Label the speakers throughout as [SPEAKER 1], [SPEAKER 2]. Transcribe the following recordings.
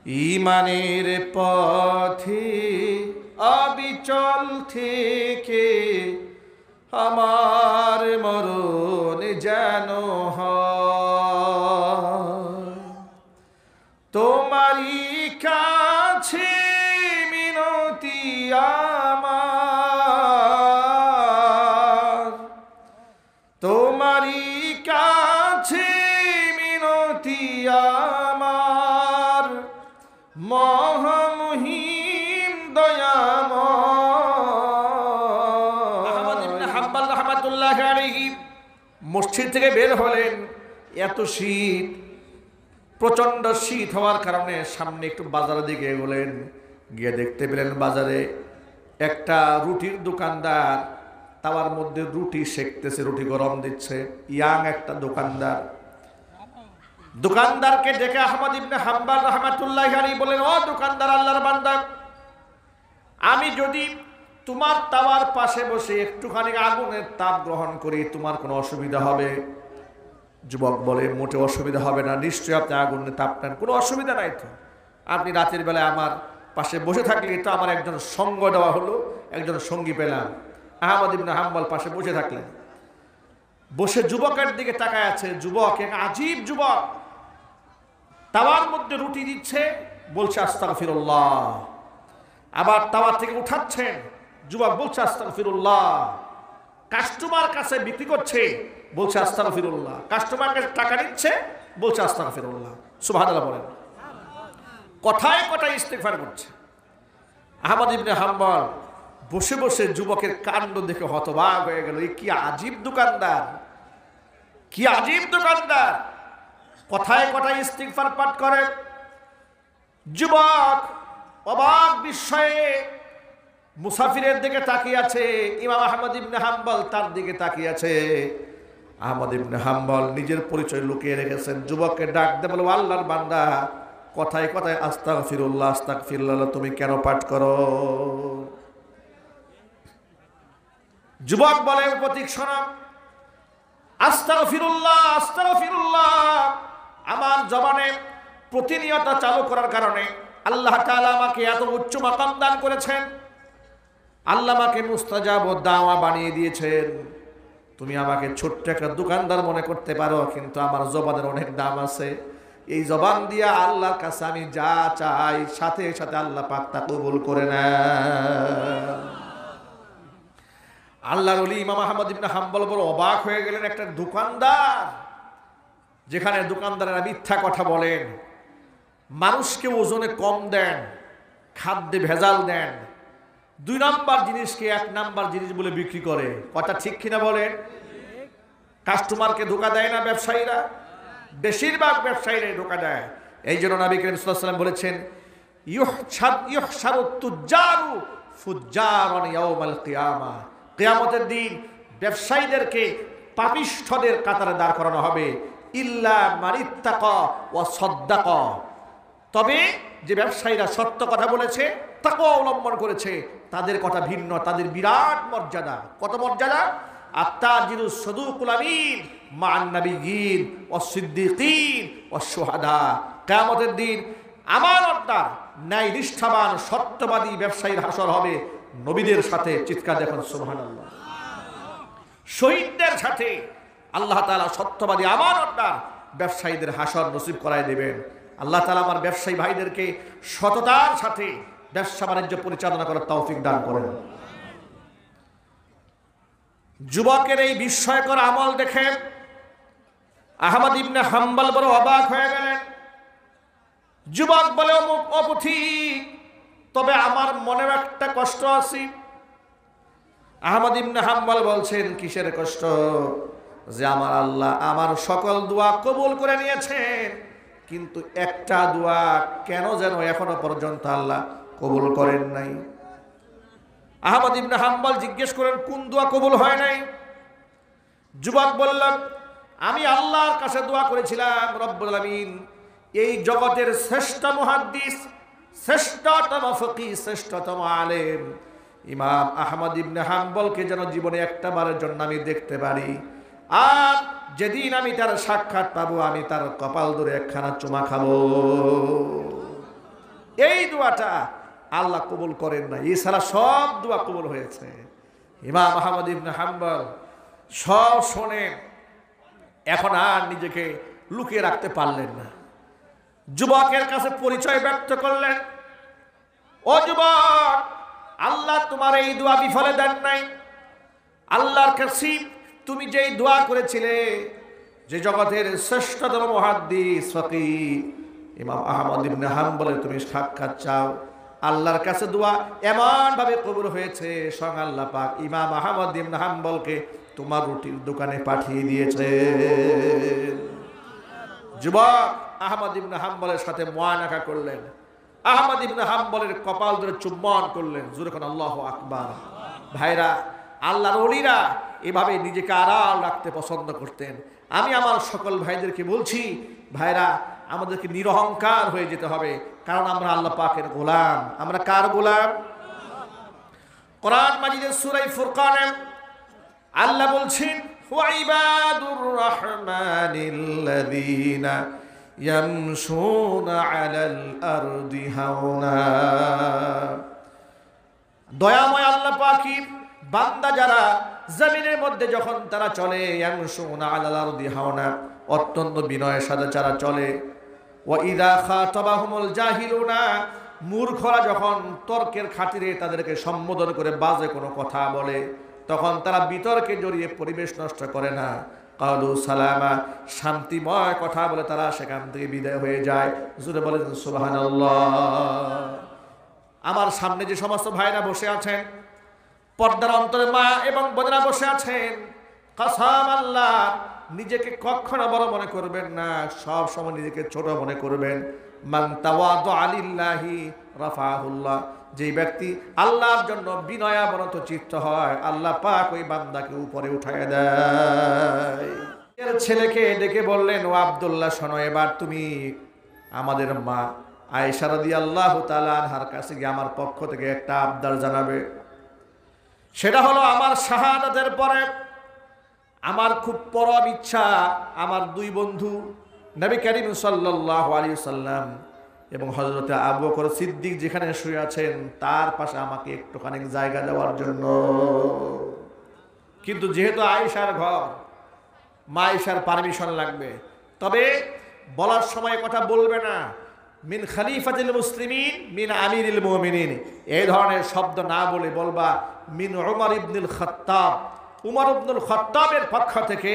[SPEAKER 1] ঈমানের পথে অবিচল থেকে আমার মরণ যেন হয়। তোমারই কাছে মিনতি আমার, তোমারই কাছে মিনতি আমার, মহামহিম দয়াময়। আহমদ ইবনে হাম্বল রাহমাতুল্লাহ আলাইহি মসজিদ থেকে বের হলেন। এত শীত, প্রচন্ড শীত হওয়ার কারণে সামনে একটু বাজারের দিকে এগোলেন। গিয়ে দেখতে পেলেন বাজারে একটা রুটির দোকানদার তাওয়ার মধ্যে রুটি সেকতেছে, রুটি গরম দিচ্ছে। ইয়াং একটা দোকানদার। দোকানদারকে দেখে আহমদ ইবনে হাম্বল রাহমাতুল্লাহি আলাইহি বলেন, ও দোকানদার, আল্লাহর বান্দা, আমি যদি তোমার তাওয়ার পাশে বসে একটুখানি আগুনের তাপ গ্রহণ করি তোমার কোনো অসুবিধা হবে? যুবক বলে, মোটে অসুবিধা হবে না, নিশ্চয়ই আপনি আগুনের তাপ নেন, কোনো অসুবিধা নাই তো। আপনি রাতের বেলায় আমার পাশে বসে থাকলে তো আমার একজন সঙ্গ দেওয়া হলো, একজন সঙ্গী পেলাম। আহমদ ইবনে হাম্বল পাশে বসে থাকলেন। বসে যুবকের দিকে তাকায় আছে। যুবক, এক আজীব যুবক, তাওয়ার মধ্যে রুটি দিচ্ছে, বলছে আস্তাগফিরুল্লাহ। আবার তাওয়া থেকে উঠাচ্ছেন, যুবক বলছে আস্তাগফিরুল্লাহ। কাস্টমার কাছে বিক্রি করছে, বলছে আস্তাগফিরুল্লাহ। কাস্টমার কাছে টাকা নিচ্ছে, বলছে আস্তাগফিরুল্লাহ। সুবহানাল্লাহ বলেন। কথায় কথায় ইস্তেগফার করছে। আহমদ ইবনে হাম্বল বসে বসে যুবকের কাণ্ড দেখে হতবাক হয়ে গেল। এই কি আজীব দোকানদার, কি আজীব দোকানদার, কথায় কথায় ইস্তিগফার পাঠ করে। যুবক অবাক বিস্ময়ে মুসাফিরের দিকে তাকিয়ে আছে। ইমাম আহমদ ইবনে হাম্বল তার দিকে তাকিয়ে আছে। আহমদ ইবনে হাম্বল নিজের পরিচয় লুকিয়ে রেখেছেন। যুবককে ডাক দিয়ে বলে, আল্লাহর বান্দা, কথায় কথায় আস্তাগফিরুল্লাহ আস্তাগফিরুল্লাহ তুমি কেন পাঠ করো? যুবক বলে, প্রতীক শোনো, আস্তাগফিরুল্লাহ আস্তাগফিরুল্লাহ আমার জবানে প্রতিনিয়ত চালু করার কারণে আল্লাহ তাআলা আমাকে এত উচ্চ মাকাম দান করেছেন। আল্লাহ আমাকে মুস্তাজাব ও দাওয়া বানিয়ে দিয়েছেন। তুমি আমাকে ছোট্ট একটা দোকানদার মনে করতে পারো, কিন্তু আমার জবানের অনেক দাম আছে। এই জবান দিয়া আল্লাহর কাছে আমি যা চাই সাথে সাথে আল্লাহ পাক তা কবুল করে নেন। আল্লাহর ওলি ইমাম আহমদ ইবনে হাম্বল বড় অবাক হয়ে গেলেন। একটা দোকানদার, যেখানে দোকানদারেরা মিথ্যা কথা বলেন, মানুষকে ওজনে কম দেন, খাদ্যে ভেজাল দেন, 2 নাম্বার জিনিসকে 1 নাম্বার জিনিস বলে বিক্রি করে। কথা ঠিক কিনা বলেন? কাস্টমারকে ধোকা দেয় না ব্যবসায়ীরা? বেশিরভাগ ব্যবসায়ীরাই ধোকা দেয়। এই জন্য নবী করিম সাল্লাল্লাহু আলাইহি ওয়াসাল্লাম বলেছেন, ইউহশারু তুজ্জারু ফুজ্জারান ইয়াউমাল কিয়ামা। কিয়ামতের দিন ব্যবসায়ীদেরকে পাপিষ্ঠদের কাতারে দাঁড় করানো হবে। ইল্লা মানিত্তাকা ওয়া সাদ্দাকা, তবে যে ব্যবসায়ীরা সত্য কথা বলেছে, তাকওয়া অবলম্বন করেছে, তাদের কথা ভিন্ন, তাদের বিরাট মর্যাদা। কত মর্যাদা? আত্তাজিরুস সাদুকুল আমিন মা'আন নাবিয়্যিন ওয়াস সিদ্দিকিন ওয়াস শুহাদা। কিয়ামতের দিন আমানতদার, ন্যায় নিষ্ঠাবান, সত্যবাদী ব্যবসায়ীর হাসর হবে নবীদের সাথে। চিৎকার দেখুন সুবহানাল্লাহ। শহীদদের সাথে আল্লাহ তাআলা সত্যবাদী আমানতদার ব্যবসায়ীদের হাসর নসিব করায় দেবেন। আল্লাহ তাআলা আমার ব্যবসায়ী ভাইদেরকে সততার সাথে ব্যবসা বাণিজ্য পরিচালনা করার তৌফিক দান করেন। যুবকের এই বিস্ময়কর আমল দেখে আহমদ ইবনে হাম্বল বড় অবাক হয়ে গেলেন। যুবক বলে, অপথিক, তবে আমার মনে একটা কষ্ট আছে। আহমদ ইবনে হাম্বল বলছেন, কিসের কষ্ট? যে আমার আল্লাহ আমার সকল দোয়া কবুল করে নিয়েছেন, কিন্তু একটা দোয়া কেন যেন এখনো পর্যন্ত আল্লাহ কবুল করেন নাই। আহমদ ইবনে হাম্বল জিজ্ঞেস করেন, কোন দোয়া কবুল হয় নাই? যুবক বললেন, আমি আল্লাহর কাছে দোয়া করেছিলাম, রব্বুল আলামিন এই জগতের শ্রেষ্ঠ মুহাদ্দিস, শ্রেষ্ঠতম ফকিহ, শ্রেষ্ঠতম আলেম ইমাম আহমদ ইবনে হাম্বলকে যেন জীবনে একটা বারের জন্য আমি দেখতে পারি। আর যেদিন আমি তার সাক্ষাৎ পাবো, আমি তার কপাল ধরে একখানা চুমা খাবো। এই দোয়াটা আল্লাহ কবুল করেন না, এছাড়া সব দোয়া কবুল হয়েছে। ইমাম আহমদ ইবনে হাম্বল সব শুনে এখন আর নিজেকে লুকিয়ে রাখতে পারলেন না, যুবকের কাছে পরিচয় ব্যক্ত করলেন। ও যুবক, আল্লাহ তোমার এই দোয়া বিফলে দেন নাই। আল্লাহর কাছে তুমি যেই দোয়া করেছিলে, যে জগতের শ্রেষ্ঠতম মুহাদ্দিস ফকিহ ইমাম আহমদ ইবনে হাম্বলের তুমি সাক্ষাৎ চাও, আল্লাহর কাছে দোয়া এমন ভাবে কবুল হয়েছে, স্বয়ং আল্লাহ পাক ইমাম আহমদ ইবনে হাম্বলকে তোমার রুটির দোকানে পাঠিয়ে দিয়েছে। যুবক আহমদ ইবনে হাম্বলের সাথে মুআনাকা করলেন, আহমদ ইবনে হাম্বলের কপাল ধরে চুম্বন করলেন। জোরে কোন আল্লাহু আকবার। ভাইরা, আল্লাহর ওলিরা এভাবে নিজেকে আড়াল রাখতে পছন্দ করতেন। আমি আমার সকল ভাইদেরকে বলছি, ভাইরা আমাদেরকে নিরহংকার হয়ে যেতে হবে, কারণ আমরা আল্লাহ পাকের গোলাম। আমরা কার গোলাম? কোরআন মাজিদের সূরা ফুরকানে আল্লাহ বলছেন, ওয়া ইবাদুর রাহমানিল্লাযীনা ইয়ামশুনা আলাল আরদি হাওনা। দয়াময় আল্লাহ পাকি বান্দা যারা জমিনের মধ্যে যখন তারা চলে, ইয়ামশুনা আলাল আরদি হাওনা, অত্যন্ত বিনয়ের সাথে যারা চলে। ওয়া ইযা খাতাবাহুমুল জাহিলুনা, মূর্খরা যখন তর্কের খাতিরে তাদেরকে সম্বোধন করে বাজে কোনো কথা বলে, তখন তারা বিতর্কে জড়িয়ে পরিবেশ নষ্ট করে না। কালু সালামা, শান্তিময় কথা বলে তারা সেখান থেকে বিদায় হয়ে যায়। জোরে বলেন সুবহানাল্লাহ। আমার সামনে যে সমস্ত ভাইরা বসে আছেন, পর্দার অন্তরে মা এবং বোনেরা বসে আছেন, কসম আল্লাহ, নিজেকে কখনো বড় মনে করবেন না, সব সময় নিজেকে ছোট মনে করবেন। মান তাওয়াদা লিল্লাহি রাফাহুল্লাহ, যে ব্যক্তি আল্লাহর জন্য বিনয়াবনত চিত্ত হয়, আল্লাহ পাক ওই বান্দাকে উপরে উঠায় দেয়। এর ছেলেকে ডেকে বললেন, ও আব্দুল্লাহ, শোনো, এবার তুমি আমাদের মা আয়েশা রাদিয়াল্লাহু তাআলা আনহার কাছে গিয়ে আমার পক্ষ থেকে একটা আবদার জানাবে। সেটা হলো, আমার শাহাদাতের পরে আমার খুব পরম ইচ্ছা আমার দুই বন্ধু নবী করিম সাল্লাল্লাহু আলাইহি ওয়াসাল্লাম এবং হযরত আবু বকর সিদ্দিক যেখানে শুয়ে আছেন তার পাশে আমাকে একটুখানি জায়গা দেওয়ার জন্য। কিন্তু যেহেতু আয়েশার ঘর, মা আয়েশার পারমিশন লাগবে। তবে বলার সময় কথা বলবে না, মিন খলিফাতুল মুসলিমিন মিন আমিরুল মুমিনিন, এই ধরনের শব্দ না বলে বলবা মিন উমর ইবনুল খাত্তাব, উমর ইবনুল খাত্তাবের পক্ষ থেকে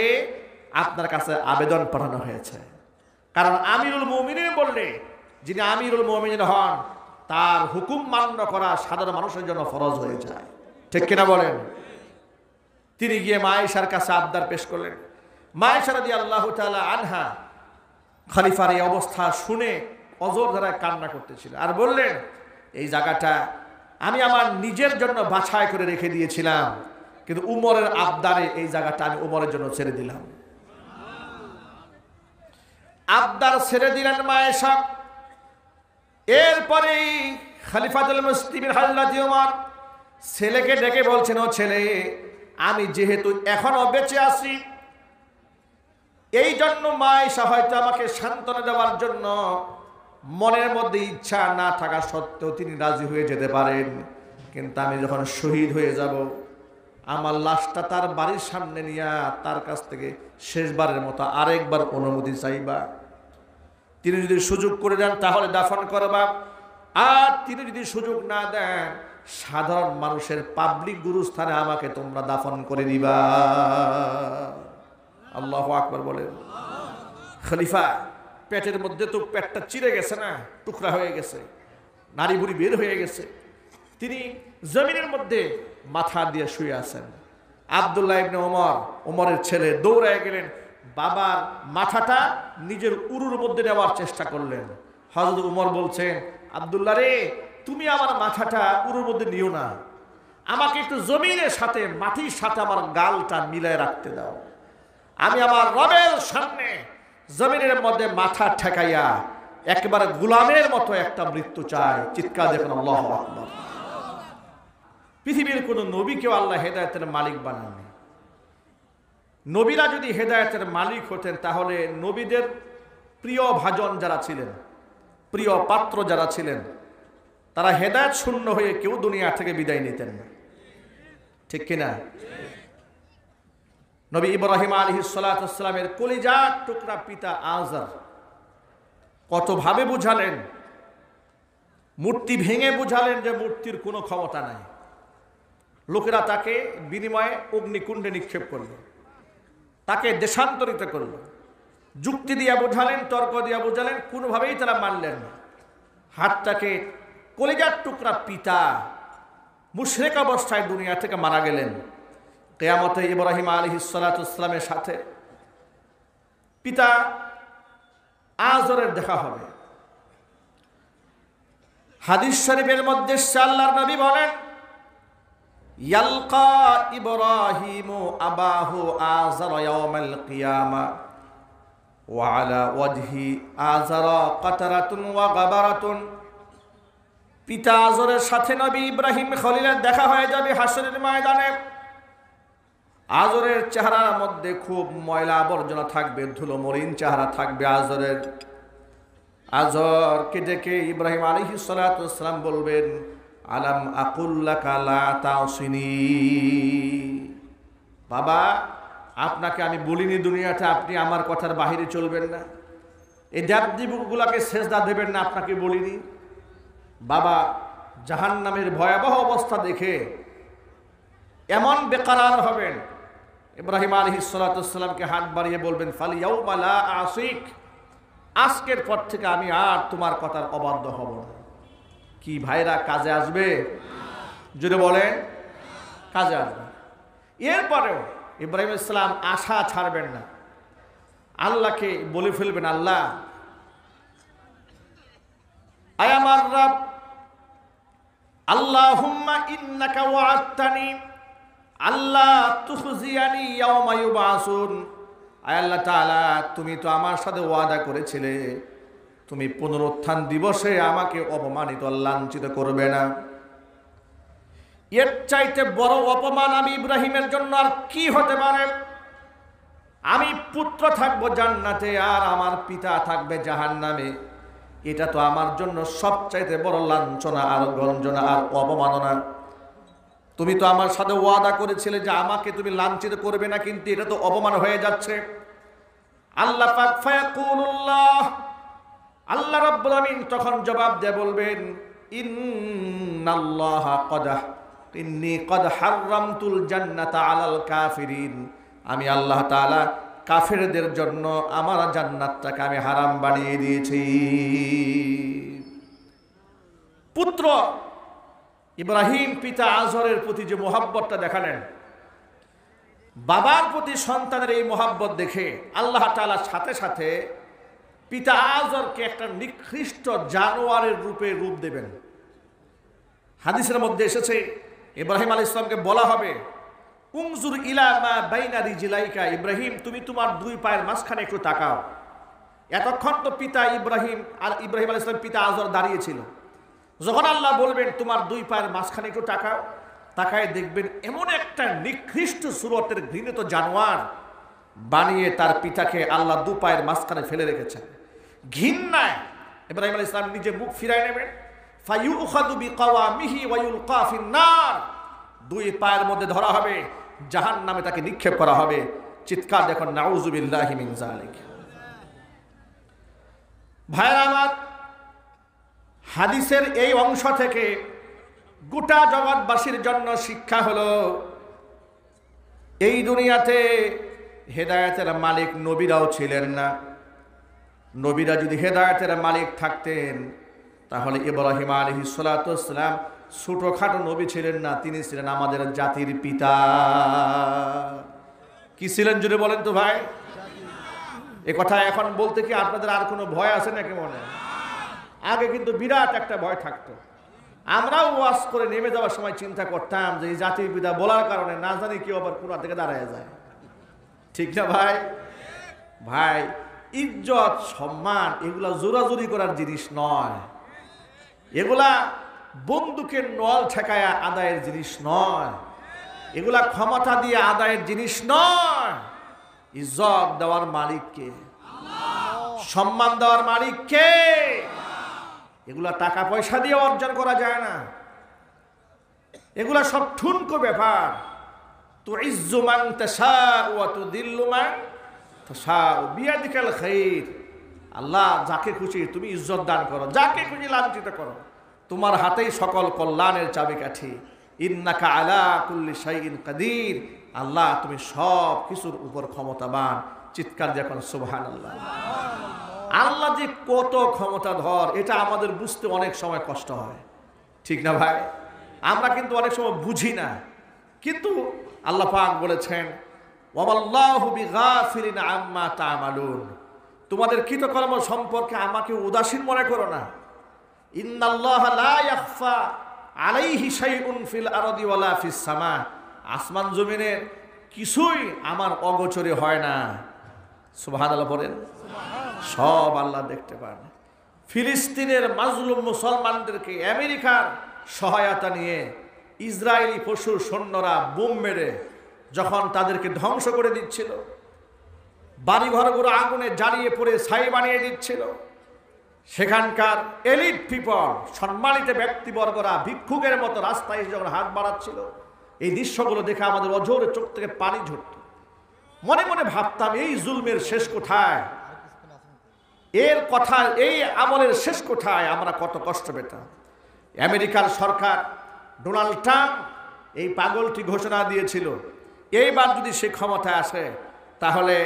[SPEAKER 1] আপনার কাছে আবেদন পাঠানো হয়েছে। কারণ আমিরুল মুমিনিন বললে, যিনি আমিরুল মুমিনিন হন, তার হুকুম মান্য করা সাধারণ মানুষের জন্য ফরজ হয়ে যায়। ঠিক কিনা বলেন? তিনি গিয়ে মা আয়েশার কাছে আবদার পেশ করলেন। মা আয়েশা রাদিয়াল্লাহু তাআলা আনহা খলিফার এই অবস্থা শুনে অজর ধারায় কান্না করতেছিল আর বললেন, এই জায়গাটা আমি আমার নিজের জন্য বাছাই করে রেখে দিয়েছিলাম, কিন্তু উমরের আবদারে এই জায়গাটা আমি উমরের জন্য ছেড়ে দিলাম। আবদার ছেড়ে দিলেন মা আয়েশা। এরপরে খলিফাতুল মুসলিমিন হযরত উমর ছেলেকে ডেকে বলছেন, ও ছেলে, আমি যেহেতু এখনো বেঁচে আছি, এই জন্য মা আয়েশা হয়তো আমাকে সান্ত্বনা দেওয়ার জন্য মনের মধ্যে ইচ্ছা না থাকা সত্ত্বেও তিনি রাজি হয়ে যেতে পারেন। কিন্তু আমি যখন শহীদ হয়ে যাব, আমার লাশটা তার বাড়ির সামনে নিয়ে তার কাছ থেকে শেষবারের মতো আরেকবার অনুমতি চাইবা। তিনি যদি সুযোগ করে দেন তাহলে দাফন করবা, আর তিনি যদি সুযোগ না দেন সাধারণ মানুষের পাবলিক গুরুস্থানে আমাকে তোমরা দাফন করে দিবা। আল্লাহু আকবার বলেন। খলিফা পেটের মধ্যে তো পেটটা চিরে গেছে না, টুকরা হয়ে গেছে, নাড়ি বুড়ি বের হয়ে গেছে। তিনি জমিনের মধ্যে মাথা দিয়ে শুয়ে আছেন। আব্দুল্লাহ ইবনে ওমরের ছেলে দৌড়ায় গেলেন, বাবার মাথাটা নিজের উরুর মধ্যে নেওয়ার চেষ্টা করলেন। হযরত উমর বলছেন, আব্দুল্লাহ রে, তুমি আমার মাথাটা উরুর মধ্যে নিও না, আমাকে একটু জমিনের সাথে মাটির সাথে আমার গালটা মিলায় রাখতে দাও। আমি আমার রবের সামনে জমিনের মধ্যে মাথা ঠেকাইয়া একেবারে গোলামের মতো একটা মৃত্যু চাই। চিৎকার দেখুন আল্লাহু আকবার। পৃথিবীর কোন নবীকেও আল্লাহ হেদায়েতের মালিক বানাননি। নবীরা যদি হেদায়েতের মালিক হতেন তাহলে নবীদের প্রিয় ভাজন যারা ছিলেন, প্রিয় পাত্র যারা ছিলেন, তারা হেদায়েত শূন্য হয়ে কেউ দুনিয়া থেকে বিদায় নিতেন না, ঠিক কিনা? নবী ইব্রাহিম আলাইহিস সালাতু ওয়াস সালামের কলিজার টুকরা পিতা আযর কতভাবে বুঝালেন, মূর্তি ভেঙে বুঝালেন যে মূর্তির কোনো ক্ষমতা নাই। লোকেরা তাকে বিনিময়ে অগ্নিকুণ্ডে নিক্ষেপ করল, তাকে দেশান্তরিত করল, যুক্তি দিয়া বোঝালেন, তর্ক দিয়া বোঝালেন, কোনোভাবেই তারা মানলেন না। হাতটাকে কলিজার টুকরা পিতা মুশরিক অবস্থায় দুনিয়া থেকে মারা গেলেন। কিয়ামতে ইব্রাহিম আলাইহিস সালাতু ওয়াস সালামের সাথে পিতা আযরের দেখা হবে। হাদিস শরীফের মধ্যে আল্লাহর নবী বলেন, ইয়ালকা ইব্রাহিমু আবাহু আযর ইয়াউমাল কিয়ামা ওয়া আলা ওয়াজহি আযর কাতারাতুন ওয়া গাবারাতুন। পিতা আযরের সাথে নবী ইব্রাহিম খলিলের দেখা হয়ে যাবে হাসরের ময়দানে। আযরের চেহারার মধ্যে খুব ময়লা আবর্জনা থাকবে, ধুলো মলিন চেহারা থাকবে আযরের। আযরকে ডেকে ইব্রাহিম আলাইহিস সালাতু ওয়াস সালাম বলবেন, আলাম আকুল লাকা লা তাসিনি। বাবা, আপনাকে আমি বলিনি দুনিয়াতে আপনি আমার কথার বাহিরে চলবেন না, এই দেবদেবীগুলোকে সেজদা দেবেন না, আপনাকে বলিনি? বাবা জাহান্নামের ভয়াবহ অবস্থা দেখে এমন বেকারার হবেন, ইব্রাহিম আলাইহিস সালাতু ওয়াস সালামকে হাত বাড়িয়ে বলবেন, ফালিয়াউমা লা আসিক, আজকের পর থেকে আমি আর তোমার কথার অবাধ্য হব না। কি ভাইরা, কাজে আসবে? যদি বলেন কাজে আসবে। এরপরেও ইব্রাহিম ইসলাম আশা ছাড়বেন না, আল্লাহকে বলে ফেলবেন, আল্লাহ আয় আমার রব, আল্লাহুম্মা ইন্নাকা ওয়া'আদতানি আল্লাহ তুখজিয়ানি ইয়াওমা ইউবআসুন। আয় আল্লাহ তাআলা, তুমি তো আমার সাথে ওয়াদা করেছিলে তুমি পুনরুত্থান দিবসে আমাকে অপমানিত লাঞ্ছিত করবে না। এর চাইতে বড় অপমান আমি ইব্রাহিমের জন্য আর কি হতে পারে? আমি পুত্র থাকবো জান্নাতে আর আমার পিতা থাকবে জাহান্নামে, এটা তো আমার জন্য সবচাইতে বড় লাঞ্ছনা আর গঞ্জনা আর অপমাননা। তুমি তো আমার সাথে ওয়াদা করেছিলে যে আমাকে তুমি লাঞ্ছিত করবে না, কিন্তু এটা তো অপমান হয়ে যাচ্ছে। আল্লাহ পাক ফায়াকুলুল্লাহ, আল্লাহ রাব্বুল আমিন তখন জবাব দিয়ে বলবেন, ইন্নাল্লাহা ইন্নী কদ হাররামতুল জান্নাতা আলাল কাফিরিন। আমি আল্লাহ তাআলা কাফেরদের জন্য আমার জান্নাতটাকে আমি হারাম বানিয়ে দিয়েছি। পুত্র ইব্রাহিম পিতা আযরের প্রতি যে মোহাব্বতটা দেখালেন, বাবার প্রতি সন্তানের এই মোহাব্বত দেখে আল্লাহ তাআলা সাথে সাথে পিতা আযরকে একটা নিকৃষ্ট জানোয়ারের রূপ দেবেন। হাদিসের মধ্যে এসেছে, ইব্রাহিম আলাইহিস সালামকে বলা হবে, উনজুর ইলা মা বাইনা রিজলাইকা, ইব্রাহিম তুমি তোমার দুই পায়ের মাঝখানে একটু তাকাও। এতক্ষণ তো পিতা ইব্রাহিম আলাইহিস সালাম পিতা আযর দাঁড়িয়ে ছিল। যখন আল্লাহ বলবেন তোমার দুই পায়ের মাঝখানে একটু তাকাও, তাকায় দেখবেন এমন একটা নিকৃষ্ট সুরতের ঘৃণিত জানোয়ার বানিয়ে তার পিতাকে আল্লাহ দু পায়ের মাঝখানে ফেলে রেখেছেন। ঘৃণায় ইব্রাহিম আলাইহিস সালাম নিজে মুখ ফিরায় নেবেন, ফায়ুখাযু বিকাওয়ামিহি ওয়া ইউলকা ফিন-নার, দুই পায়ের মধ্যে ধরা হবে, জাহান্নামে তাকে নিক্ষেপ করা হবে। চিৎকার দেখুন, নাউযু বিল্লাহি মিন যালিক। ভাইরা আমার, হাদিসের এই অংশ থেকে গোটা জগৎবাসীর জন্য শিক্ষা হলো, এই দুনিয়াতে হেদায়েতের মালিক নবীরাও ছিলেন না। নবীরা যদি হেদায়েতের মালিক থাকতেন তাহলে ইব্রাহিম আলাইহিস সালাতু ওয়াস সালাম ছোটখাটো নবী ছিলেন না, তিনি ছিলেন আমাদের জাতির পিতা। কি ছিলেন যদি বলেন তো ভাই? এ কথা এখন বলতে কি আপনাদের আর কোনো ভয় আছে নাকি মনে? আগে কিন্তু বিরাট একটা ভয় থাকতো। আমরাও ওয়াজ করে নেমে যাওয়ার সময় চিন্তা করতাম যে এই জাতির পিতা বলার কারণে না জানি কেউ আবার কোরআন থেকে দাঁড়ায় যায়, ঠিক না ভাই? ভাই, ইজ্জত সম্মান এগুলা জোরাজুরি করার জিনিস নয়, এগুলা বন্দুকের নল ঠেকায়া আদায়ের জিনিস নয়, এগুলা ক্ষমতা দিয়ে আদায়ের জিনিস নয়। ইজ্জত দেওয়ার মালিক কে? সম্মান দেওয়ার মালিক কে? এগুলা টাকা পয়সা দিয়ে অর্জন করা যায় না, এগুলা সব ঠুনকো ব্যাপার। তুইজ্জু মান তাশাউ ওয়া তুযিল্লু মান তাশাউ বিয়াদিকাল খাইর। আল্লাহ যাকে খুশি তুমি ইজ্জত দান করো, যাকে খুশি লাঞ্ছিত করো, তোমার হাতেই সকল কল্যাণের চাবিকাঠি। ইন্নাকা আলা কুল্লি শাইইন কাদির। আল্লাহ তুমি সব কিছুর উপর ক্ষমতাবান। চিৎকার যখন সুবহানাল্লাহ। আল্লাহ যে কত ক্ষমতাধর এটা আমাদের বুঝতে অনেক সময় কষ্ট হয়, ঠিক না ভাই? আমরা কিন্তু অনেক সময় বুঝি না, কিন্তু আল্লাহ পাক বলেছেন ওয়াল্লাহু বিগাফিরিন আম্মা তা'মালুন। তোমাদের কৃতকর্ম সম্পর্কে আমাকে উদাসীন মনে করো না। ইন্নাল্লাহা লা ইয়াখফা আলাইহি শাইউন ফিল আরদি ওয়ালা ফিস সামা। আসমান জমিনের কিছুই আমার অগোচরে হয় না। সুবহানাল্লাহ বলেন। সব আল্লাহ দেখতে পান। ফিলিস্তিনের মাজলুম মুসলমানদেরকে আমেরিকার সহায়তা নিয়ে ইসরায়েলি পশু সৈন্যরা বোম মেরে যখন তাদেরকে ধ্বংস করে দিচ্ছিল, বাড়িঘরগুলো আগুনে জ্বালিয়ে পড়ে ছাই বানিয়ে দিচ্ছিল, সেখানকার এলিট পিপল, সম্মানিত ব্যক্তিবর্গরা ভিক্ষুকের মতো রাস্তায় যখন হাত বাড়াচ্ছিল, এই দৃশ্যগুলো দেখে আমাদের অঝোরে চোখ থেকে পানি ঝরত। মনে মনে ভাবতাম এই জুলমের শেষ কোথায়, এর কথা এই আমলের শেষ কোথায়, আমরা কত কষ্ট পেতাম। আমেরিকার সরকার ডোনাল্ড ট্রাম্প এই পাগলটি ঘোষণা দিয়েছিল এইবার যদি সে ক্ষমতায় আসে তাহলে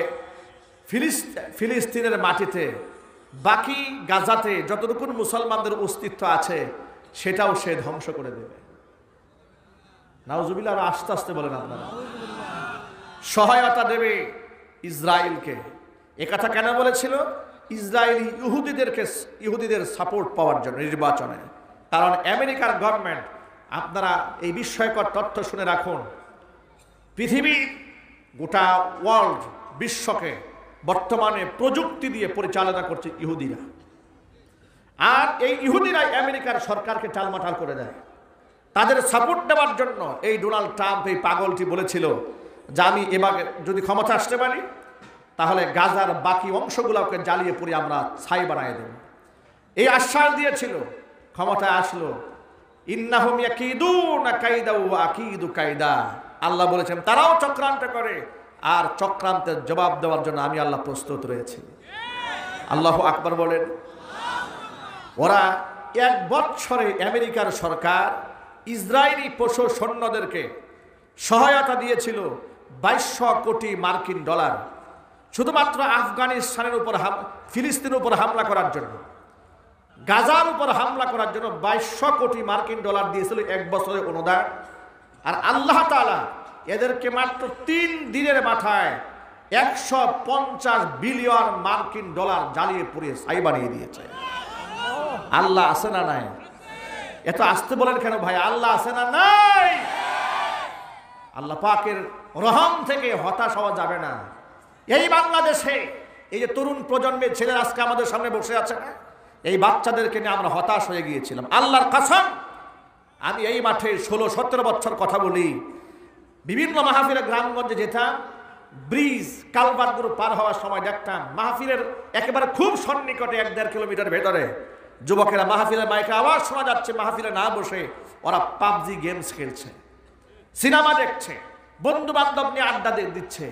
[SPEAKER 1] ফিলিস্তিনের মাটিতে বাকি গাজাতে যতটুকু মুসলমানদের অস্তিত্ব আছে সেটাও সে ধ্বংস করে দেবে। নাউজুবিল্লাহ। আর আস্তে আস্তে বলেন আপনারা। সহায়তা দেবে ইসরায়েলকে। একথা কেন বলেছিল? ইসরায়েলি ইহুদিদের সাপোর্ট পাওয়ার জন্য নির্বাচনে। কারণ আমেরিকার গভর্নমেন্ট, আপনারা এই বিস্ময়কর তথ্য শুনে রাখুন, পৃথিবী গোটা ওয়ার্ল্ড বিশ্বকে বর্তমানে প্রযুক্তি দিয়ে পরিচালনা করছে ইহুদিরা। আর এই ইহুদিরাই আমেরিকার সরকারকে টালমাটাল করে দেয়। তাদের সাপোর্ট দেওয়ার জন্য এই ডোনাল্ড ট্রাম্প এই পাগলটি বলেছিল যে আমি এবার যদি ক্ষমতা আসতে পারি তাহলে গাজার বাকি অংশগুলোকে জ্বালিয়ে পুড়ে আমরা ছাই বানায় দেব। এই আশ্বাস দিয়েছিল। ক্ষমতায় আসলো। ইন্নাহুম ইয়াকিদুনা কাইদা ওয়া আকিদু কাইদা। আল্লাহ বলেছেন তারাও চক্রান্ত করে, আর চক্রান্তের জবাব দেওয়ার জন্য আমি আল্লাহ প্রস্তুত রয়েছি। আল্লাহু আকবার বলেন। ওরা 1 বছরে আমেরিকার সরকার ইসরায়েলি পশু সৈন্যদেরকে সহায়তা দিয়েছিল 2200 কোটি মার্কিন ডলার, শুধুমাত্র আফগানিস্তানের উপর ফিলিস্তিনের উপর হামলা করার জন্য, গাজার উপর হামলা করার জন্য 2200 কোটি মার্কিন ডলার দিয়েছিল 1 বছরের অনুদান। আর আল্লাহ তাআলা এদেরকে মাত্র 3 দিনের মাথায় 150 বিলিয়ন মার্কিন ডলার জ্বালিয়ে পুড়িয়ে ছাই বানিয়ে দিয়েছে। আল্লাহ আছে না নাই? এত আসতে বলেন কেন ভাই? আল্লাহ আছে না নাই? আল্লাহ পাকের রহম থেকে হতাশ হওয়া যাবে না। এই বাংলাদেশে এই যে তরুণ প্রজন্মের ছেলেরা আজকে আমাদের সামনে বসে আছে না, এই বাচ্চাদেরকে নিয়ে আমরা হতাশ হয়ে গিয়েছিলাম। আল্লাহর কসম, আমি এই মাঠে 16-17 বছর কথা বলি, বিভিন্ন মাহফিলে গ্রামগঞ্জে যেতাম, ব্রিজ কালভার্টগুলো পার হওয়ার সময় দেখতাম মাহফিলের একেবারে খুব সন্নিকটে 1-1.5 কিলোমিটার ভেতরে যুবকেরা মাহফিলের মাইকে আওয়াজ শোনা যাচ্ছে, মাহফিলে না বসে ওরা পাবজি গেমস খেলছে, সিনেমা দেখছে, বন্ধু বান্ধব নিয়ে আড্ডা দিচ্ছে,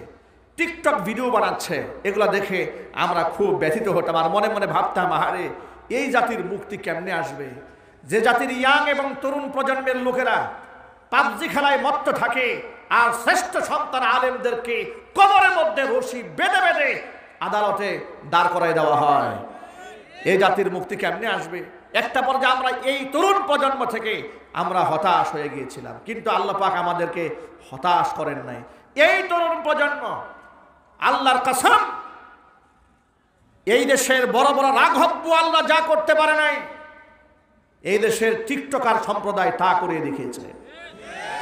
[SPEAKER 1] টিকটক ভিডিও বানাচ্ছে। এগুলো দেখে আমরা খুব ব্যথিত হতাম আর মনে মনে ভাবতাম, আহারে এই জাতির মুক্তি কেমনে আসবে? যে জাতির ইয়াং এবং তরুণ প্রজন্মের লোকেরা পাবজি খেলায় মত্ত থাকে আর শ্রেষ্ঠ সন্তান আলেমদেরকে কবরের মধ্যে রশি বেঁধে বেঁধে আদালতে দাঁড় করায় দেওয়া হয়, এই জাতির মুক্তি কেমনে আসবে? একটা পর্যায়ে আমরা এই তরুণ প্রজন্ম থেকে আমরা হতাশ হয়ে গিয়েছিলাম, কিন্তু আল্লাহ পাক আমাদেরকে হতাশ করেন নাই। এই তরুণ প্রজন্ম, আল্লাহর কসম, এই দেশের বড় বড় রাঘব আল্লাহ যা করতে পারে নাই, এই দেশের টিকটকার সম্প্রদায় তা করে দেখিয়েছে।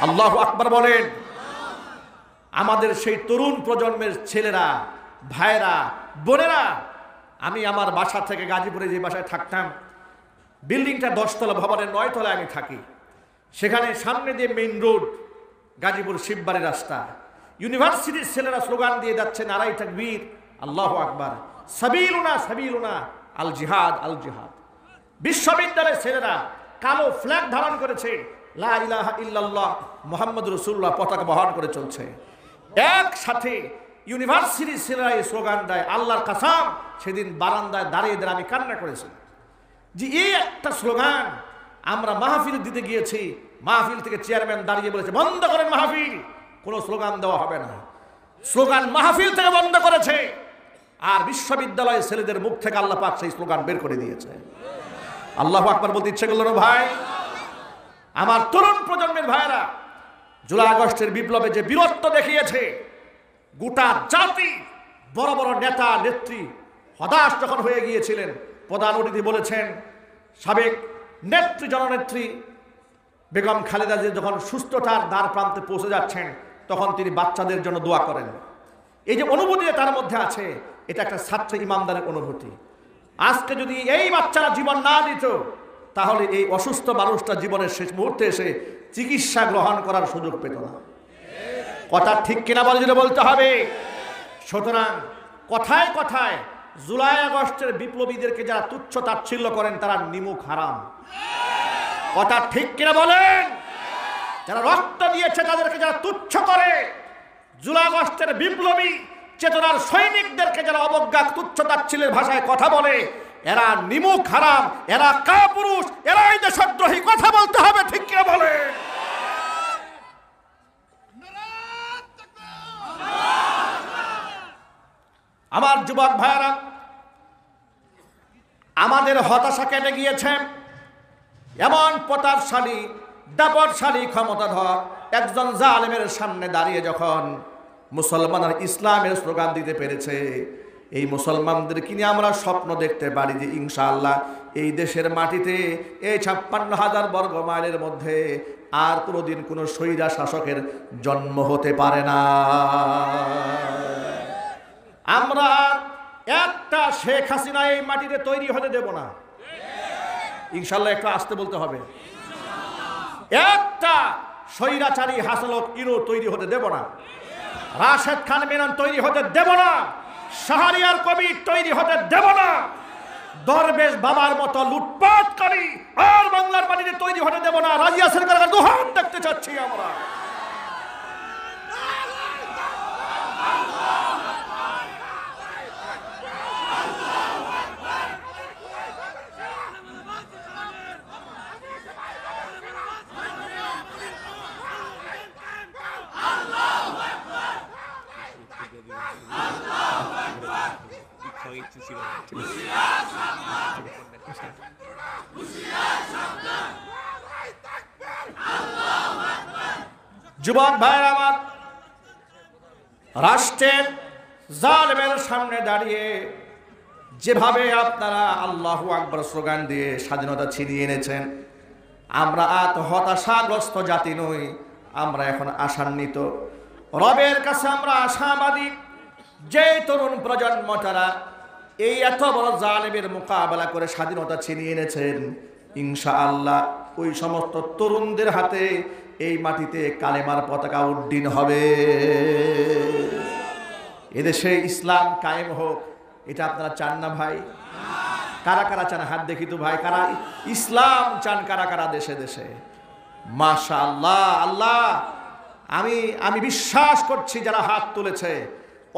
[SPEAKER 1] আল্লাহু আকবার বলেন। আমাদের সেই তরুণ প্রজন্মের ছেলেরা, ভাইরা, বোনেরা, আমি আমার বাসা থেকে গাজীপুরে যে বাসায় থাকতাম, বিল্ডিংটা 10 তলা ভবনের 9 তলায় আমি থাকি। সেখানে সামনে দিয়ে মেইন রোড, গাজীপুর শিববাড়ি রাস্তা, ইউনিভার্সিটির ছেলেরা স্লোগান দিয়ে যাচ্ছে নারায়ে তাকবীর, আল্লাহু আকবার, সাবিলুনা সাবিলুনা, আল জিহাদ আল জিহাদ। বিশ্ববিদ্যালয়ের ছেলেরা কালো ফ্ল্যাগ ধারণ করেছে, লা ইলাহা ইল্লাল্লাহ মুহাম্মাদুর রাসূলুল্লাহ পতাকা বহন করে চলছে। একসাথে ইউনিভার্সিটির ছেলেরা এই স্লোগান দেয়, আল্লাহর কাসাম সেদিন বারান্দায় দাঁড়িয়ে দাঁড়িয়ে আমি কান্না করেছি যে এই একটা স্লোগান আমরা মাহফিল দিতে গিয়েছি, মাহফিল থেকে চেয়ারম্যান দাঁড়িয়ে বলেছে বন্ধ করেন মাহফিল, কোনো স্লোগান দেওয়া হবে না। স্লোগান মাহফিল থেকে বন্ধ করেছে, আর বিশ্ববিদ্যালয়ের ছেলেদের মুখ থেকে আল্লাহ পাক সেই স্লোগান বের করে দিয়েছে। আল্লাহু আকবার বলতে ইচ্ছে করল না ভাই? আমার তরুণ প্রজন্মের ভাইরা জুলাই আগস্টের বিপ্লবে যে বীরত্ব দেখিয়েছে, গোটা জাতি, বড় বড় নেতা নেত্রী হতাশ যখন হয়ে গিয়েছিলেন, প্রধান অতিথি বলেছেন সাবেক নেত্রী জননেত্রী বেগম খালেদা জিয়া যখন সুস্থতার দ্বার প্রান্তে পৌঁছে যাচ্ছেন, তখন তিনি বাচ্চাদের জন্য দোয়া করেন। এই যে অনুভূতি তার মধ্যে আছে, এটা একটা ছাত্র ইমানদারের অনুভূতি। আজকে যদি এই বাচ্চারা জীবন না দিত, তাহলে এই অসুস্থ মানুষটা জীবনের শেষ মুহূর্তে এসে চিকিৎসা গ্রহণ করার সুযোগ পেত না। কথা ঠিক কিনা বলে যদি বলতে হবে। সুতরাং কথায় কথায় জুলাই আগস্টের বিপ্লবীদেরকে যারা তুচ্ছ তাচ্ছিল্য করেন তারা নিমুখ হারাম। কথা ঠিক কিনা বলেন? যারা রক্ত দিয়েছে তাদেরকে যারা তুচ্ছ করে, জুলাই আগস্টের বিপ্লবী চেতনার সৈনিকদেরকে যারা অবজ্ঞা তুচ্ছ তাচ্ছিল্যের ভাষায় কথা বলে, এরা নিমুখ হারাম, এরা কাপুরুষ, এরা এই দেশদ্রোহী। কথা বলতে হবে ঠিক কিনা বলেন? আমার যুবক ভাইরা, আমাদের হতাশা কেটে গিয়েছে। এমন প্রতাপশালী দাপটশালী ক্ষমতাধর একজন জালেমের সামনে দাঁড়িয়ে যখন মুসলমানরা ইসলামের স্লোগান দিতে পেরেছে, এই মুসলমানদেরকে নিয়ে আমরা স্বপ্ন দেখতে পারি যে ইনশাআল্লাহ এই দেশের মাটিতে এই ৫৬,০০০ বর্গ মাইলের মধ্যে আর কোনোদিন কোনো স্বৈরা শাসকের জন্ম হতে পারে না। আমরা একটা শেখ হাসিনা এই মাটিতে তৈরি হতে দেব না ইনশাআল্লাহ। একটু আসতে বলতে হবে। একটা স্বৈরাচারী হাসলক ইরো তৈরি হতে দেব না, রাশেদ খান মেনন তৈরি হতে দেব না, শাহরিয়ার কবির তৈরি হতে দেব না, দরবেশ বাবার মতো লুটপাটকারী আর বাংলার মাটিতে তৈরি হতে দেব না। রাজিয়া সরকারের দোহান দেখতে চাচ্ছি আমরা। যুবক ভাই আমার, রাষ্ট্রের জালেমের সামনে দাঁড়িয়ে যেভাবে আপনারা আল্লাহু আকবার স্লোগান দিয়ে স্বাধীনতা ছিনিয়ে এনেছেন, আমরা আর হতাশাগ্রস্ত জাতি নই, আমরা এখন আশান্বিত। রবের কাছে আমরা আশাবাদী যে তরুণ প্রজন্ম তারা এই এত বড় জালেমের মোকাবেলা করে স্বাধীনতা ছিনিয়ে এনেছেন, ইনশাআল্লাহ ওই সমস্ত তরুণদের হাতে এই মাটিতে কালেমার পতাকা উড্ডীন হবে। এদেশে ইসলাম কায়েম হোক, এটা আপনারা চান না ভাই? কারা কারা চান হাত দেখি তো ভাই, কারা ইসলাম চান, কারা কারা দেশে দেশে? মাশাআল্লাহ। আল্লাহ, আমি বিশ্বাস করছি যারা হাত তুলেছে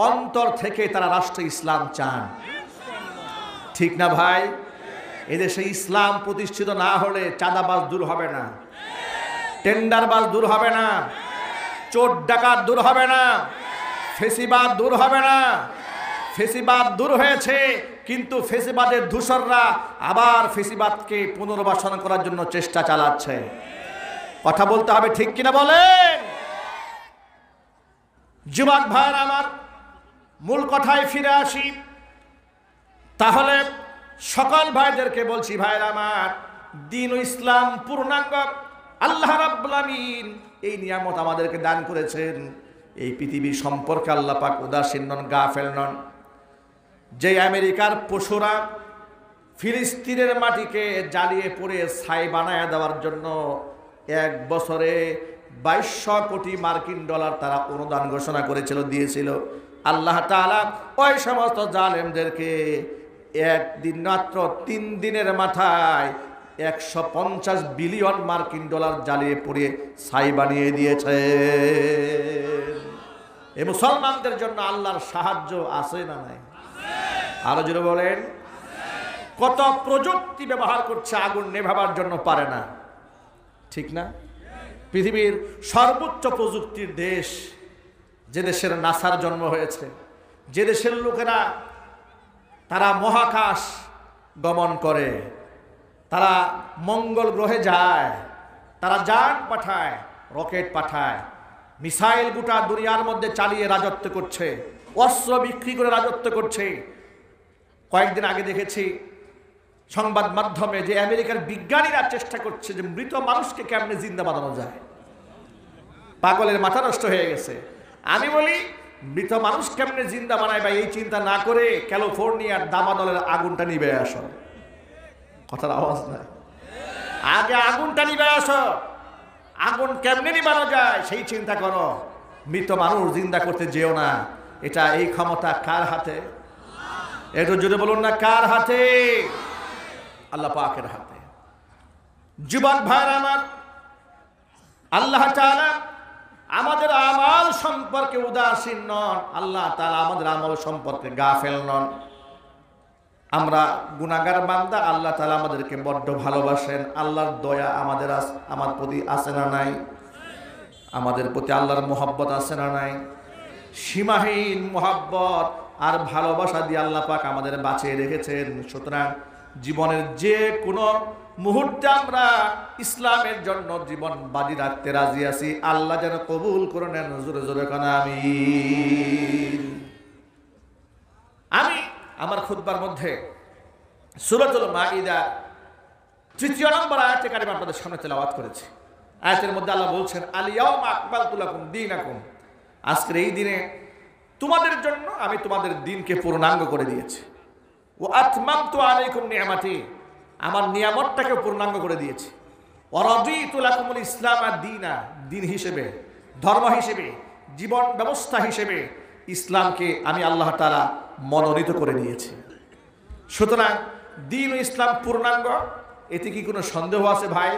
[SPEAKER 1] অন্তর থেকে তারা রাষ্ট্র ইসলাম চান, ঠিক না ভাই? এদেশে ইসলাম প্রতিষ্ঠিত না হলে চাঁদাবাজ দূর হবে না, টেন্ডারবাজ দূর হবে না, চোর ডাকাত দূর হবে না, ফেসিবাদ দূর হবে না। ফেসিবাদ দূর হয়েছে, কিন্তু ফেসিবাদের ধূসররা আবার ফেসিবাদকে পুনর্বাসন করার জন্য চেষ্টা চালাচ্ছে। কথা বলতে হবে ঠিক কিনা বলেন? যুবক ভাইরা আমার, মূল কথায় ফিরে আসি। তাহলে সকল ভাইদেরকে বলছি, ভাইরা আমার, দ্বীন ও ইসলাম পূর্ণাঙ্গ আল্লাহ রাব্বুল আমিন এই নিয়ামত আমাদেরকে দান করেছেন। এই পৃথিবী সম্পর্কে আল্লাহ পাক উদাসীন নন, গাফেল নন। যে আমেরিকার পশুরা ফিলিস্তিনের মাটিকে জ্বালিয়ে পুড়ে ছাই বানায় দেওয়ার জন্য এক বছরে 2200 কোটি মার্কিন ডলার তারা অনুদান ঘোষণা করেছিল, দিয়েছিল, আল্লাহ তাআলা ওই সমস্ত জালেমদেরকে একদিন মাত্র 3 দিনের মাথায় 150 বিলিয়ন মার্কিন ডলার জ্বালিয়ে পুড়িয়ে ছাই বানিয়ে দিয়েছে। এই মুসলমানদের জন্য আল্লাহর সাহায্য আছে না নাই? আরো জোরে বলেন। কত প্রযুক্তি ব্যবহার করছে, আগুন নেভাবার জন্য পারে না, ঠিক না? পৃথিবীর সর্বোচ্চ প্রযুক্তির দেশ, যে দেশের নাসার জন্ম হয়েছে, যে দেশের লোকেরা তারা মহাকাশ গমন করে, তারা মঙ্গল গ্রহে যায়, তারা যান পাঠায়, রকেট পাঠায়, মিসাইল গোটা দুনিয়ার মধ্যে চালিয়ে রাজত্ব করছে, অস্ত্র বিক্রি করে রাজত্ব করছে। কয়েকদিন আগে দেখেছি সংবাদ মাধ্যমে যে আমেরিকার বিজ্ঞানীরা চেষ্টা করছে যে মৃত মানুষকে কেমনে জিন্দা বানানো যায়। পাগলের মাথা নষ্ট হয়ে গেছে। আমি বলি, মৃত মানুষ কেমনে জিন্দা বানায় বা এই চিন্তা না করে ক্যালিফোর্নিয়ার দাবানলের আগুনটা নিবে আসো। কথার আওয়াজ নাই। আগে আগুনটা নিবে আসো। আগুন কেমনে নিবানো যায় সেই চিন্তা করো। মৃত মানুষ জিন্দা করতে যেও না। এটা এই ক্ষমতা কার হাতে? একটু জোরে বলুন না, কার হাতে? আল্লাহ পাকের হাতে। যুবক ভাইরা আমার, আল্লাহ তাআলা আমাদের আমল সম্পর্কে উদাসীন নন। আল্লাহ তাআলা আমাদের আমল সম্পর্কে গাফেল নন। আমরা গুনাহগার বান্দা, আল্লাহ তাআলা আমাদেরকে বড্ড ভালোবাসেন। আল্লাহর দয়া আমার প্রতি আছে না নাই? আমাদের প্রতি আল্লাহর মহব্বত আছে না নাই? সীমাহীন মহব্বত আর ভালোবাসা দিয়ে আল্লাহ পাক আমাদের বাঁচিয়ে রেখেছেন। সুতরাং জীবনের যে কোনো মুহূর্তে আমরা ইসলামের জন্য জীবন বাজি রাখতে রাজি আছি। আল্লাহ যেন কবুল করে নেন। জোরে জোরে কান আমিন। আমি আমার খুতবার মধ্যে সূরাতুল মাইদা 3 নম্বর আয়াতে কারিমা আপনাদের সামনে তেলাওয়াত করেছি। আয়াতের মধ্যে আল্লাহ বলছেন, আল-ইয়াওমা আকমালতু লাকুম দীনাকুম, আজকের এই দিনে তোমাদের জন্য আমি তোমাদের দিনকে পূর্ণাঙ্গ করে দিয়েছি। ওয়া আতমামতু আলাইকুম নি'মাতি, আমার নিয়ামতটাকে পূর্ণাঙ্গ করে দিয়েছি। ওয়া রাদিতু লাকুমুল ইসলাম দীনা, দিন হিসেবে, ধর্ম হিসেবে, জীবন ব্যবস্থা হিসেবে ইসলামকে আমি আল্লাহ তাআলা মনোনীত করে নিয়েছি। সুতরাং দিন ও ইসলাম পূর্ণাঙ্গ, এতে কি কোনো সন্দেহ আছে ভাই?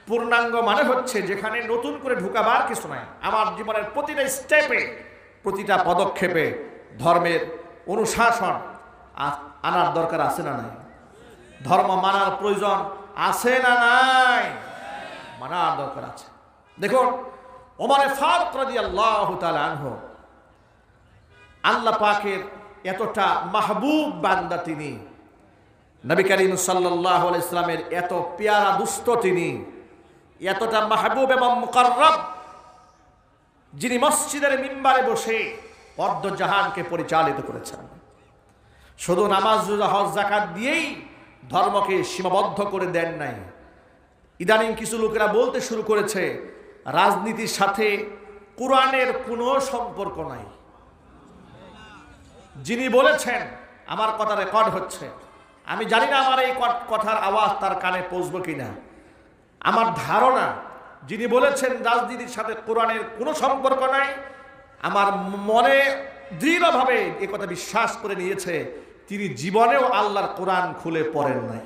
[SPEAKER 1] পূর্ণাঙ্গ মানে হচ্ছে যেখানে নতুন করে ঢুকাবার কিছু নাই। আমার জীবনের প্রতিটা স্টেপে, প্রতিটা পদক্ষেপে ধর্মের অনুশাসন আনার দরকার আছে না নাই? ধর্ম মানার প্রয়োজন আছে না নাই? মানার দরকার আছে। দেখুন, ওমর ফারুক রাদিয়াল্লাহু তাআলা আনহু, আল্লাহ পাকের এতটা মাহবুব বান্দা তিনি, নবী করিম সাল্লাল্লাহু আলাইহি ওয়াসাল্লামের এত পেয়ারা দুস্থ তিনি, এতটা মাহবুব এবং মুকাররব, যিনি মসজিদের মিম্বারে বসে অর্ধ জাহানকে পরিচালিত করেছেন। শুধু নামাজ, রোজা, হজ, যাকাত দিয়েই ধর্মকে সীমাবদ্ধ করে দেন নাই। ইদানিং কিছু লোকেরা বলতে শুরু করেছে রাজনীতির সাথে কোরআনের কোনো সম্পর্ক নাই। যিনি বলেছেন, আমার কথা রেকর্ড হচ্ছে, আমি জানি না আমার এই কথার আওয়াজ তার কানে পৌঁছবে কিনা। আমার ধারণা যিনি বলেছেন রাজনীতির সাথে কোরআনের কোনো সম্পর্ক নাই, আমার মনে দৃঢ়ভাবে এ কথা বিশ্বাস করে নিয়েছে তিনি জীবনেও আল্লাহর কোরআন খুলে পড়েন নাই।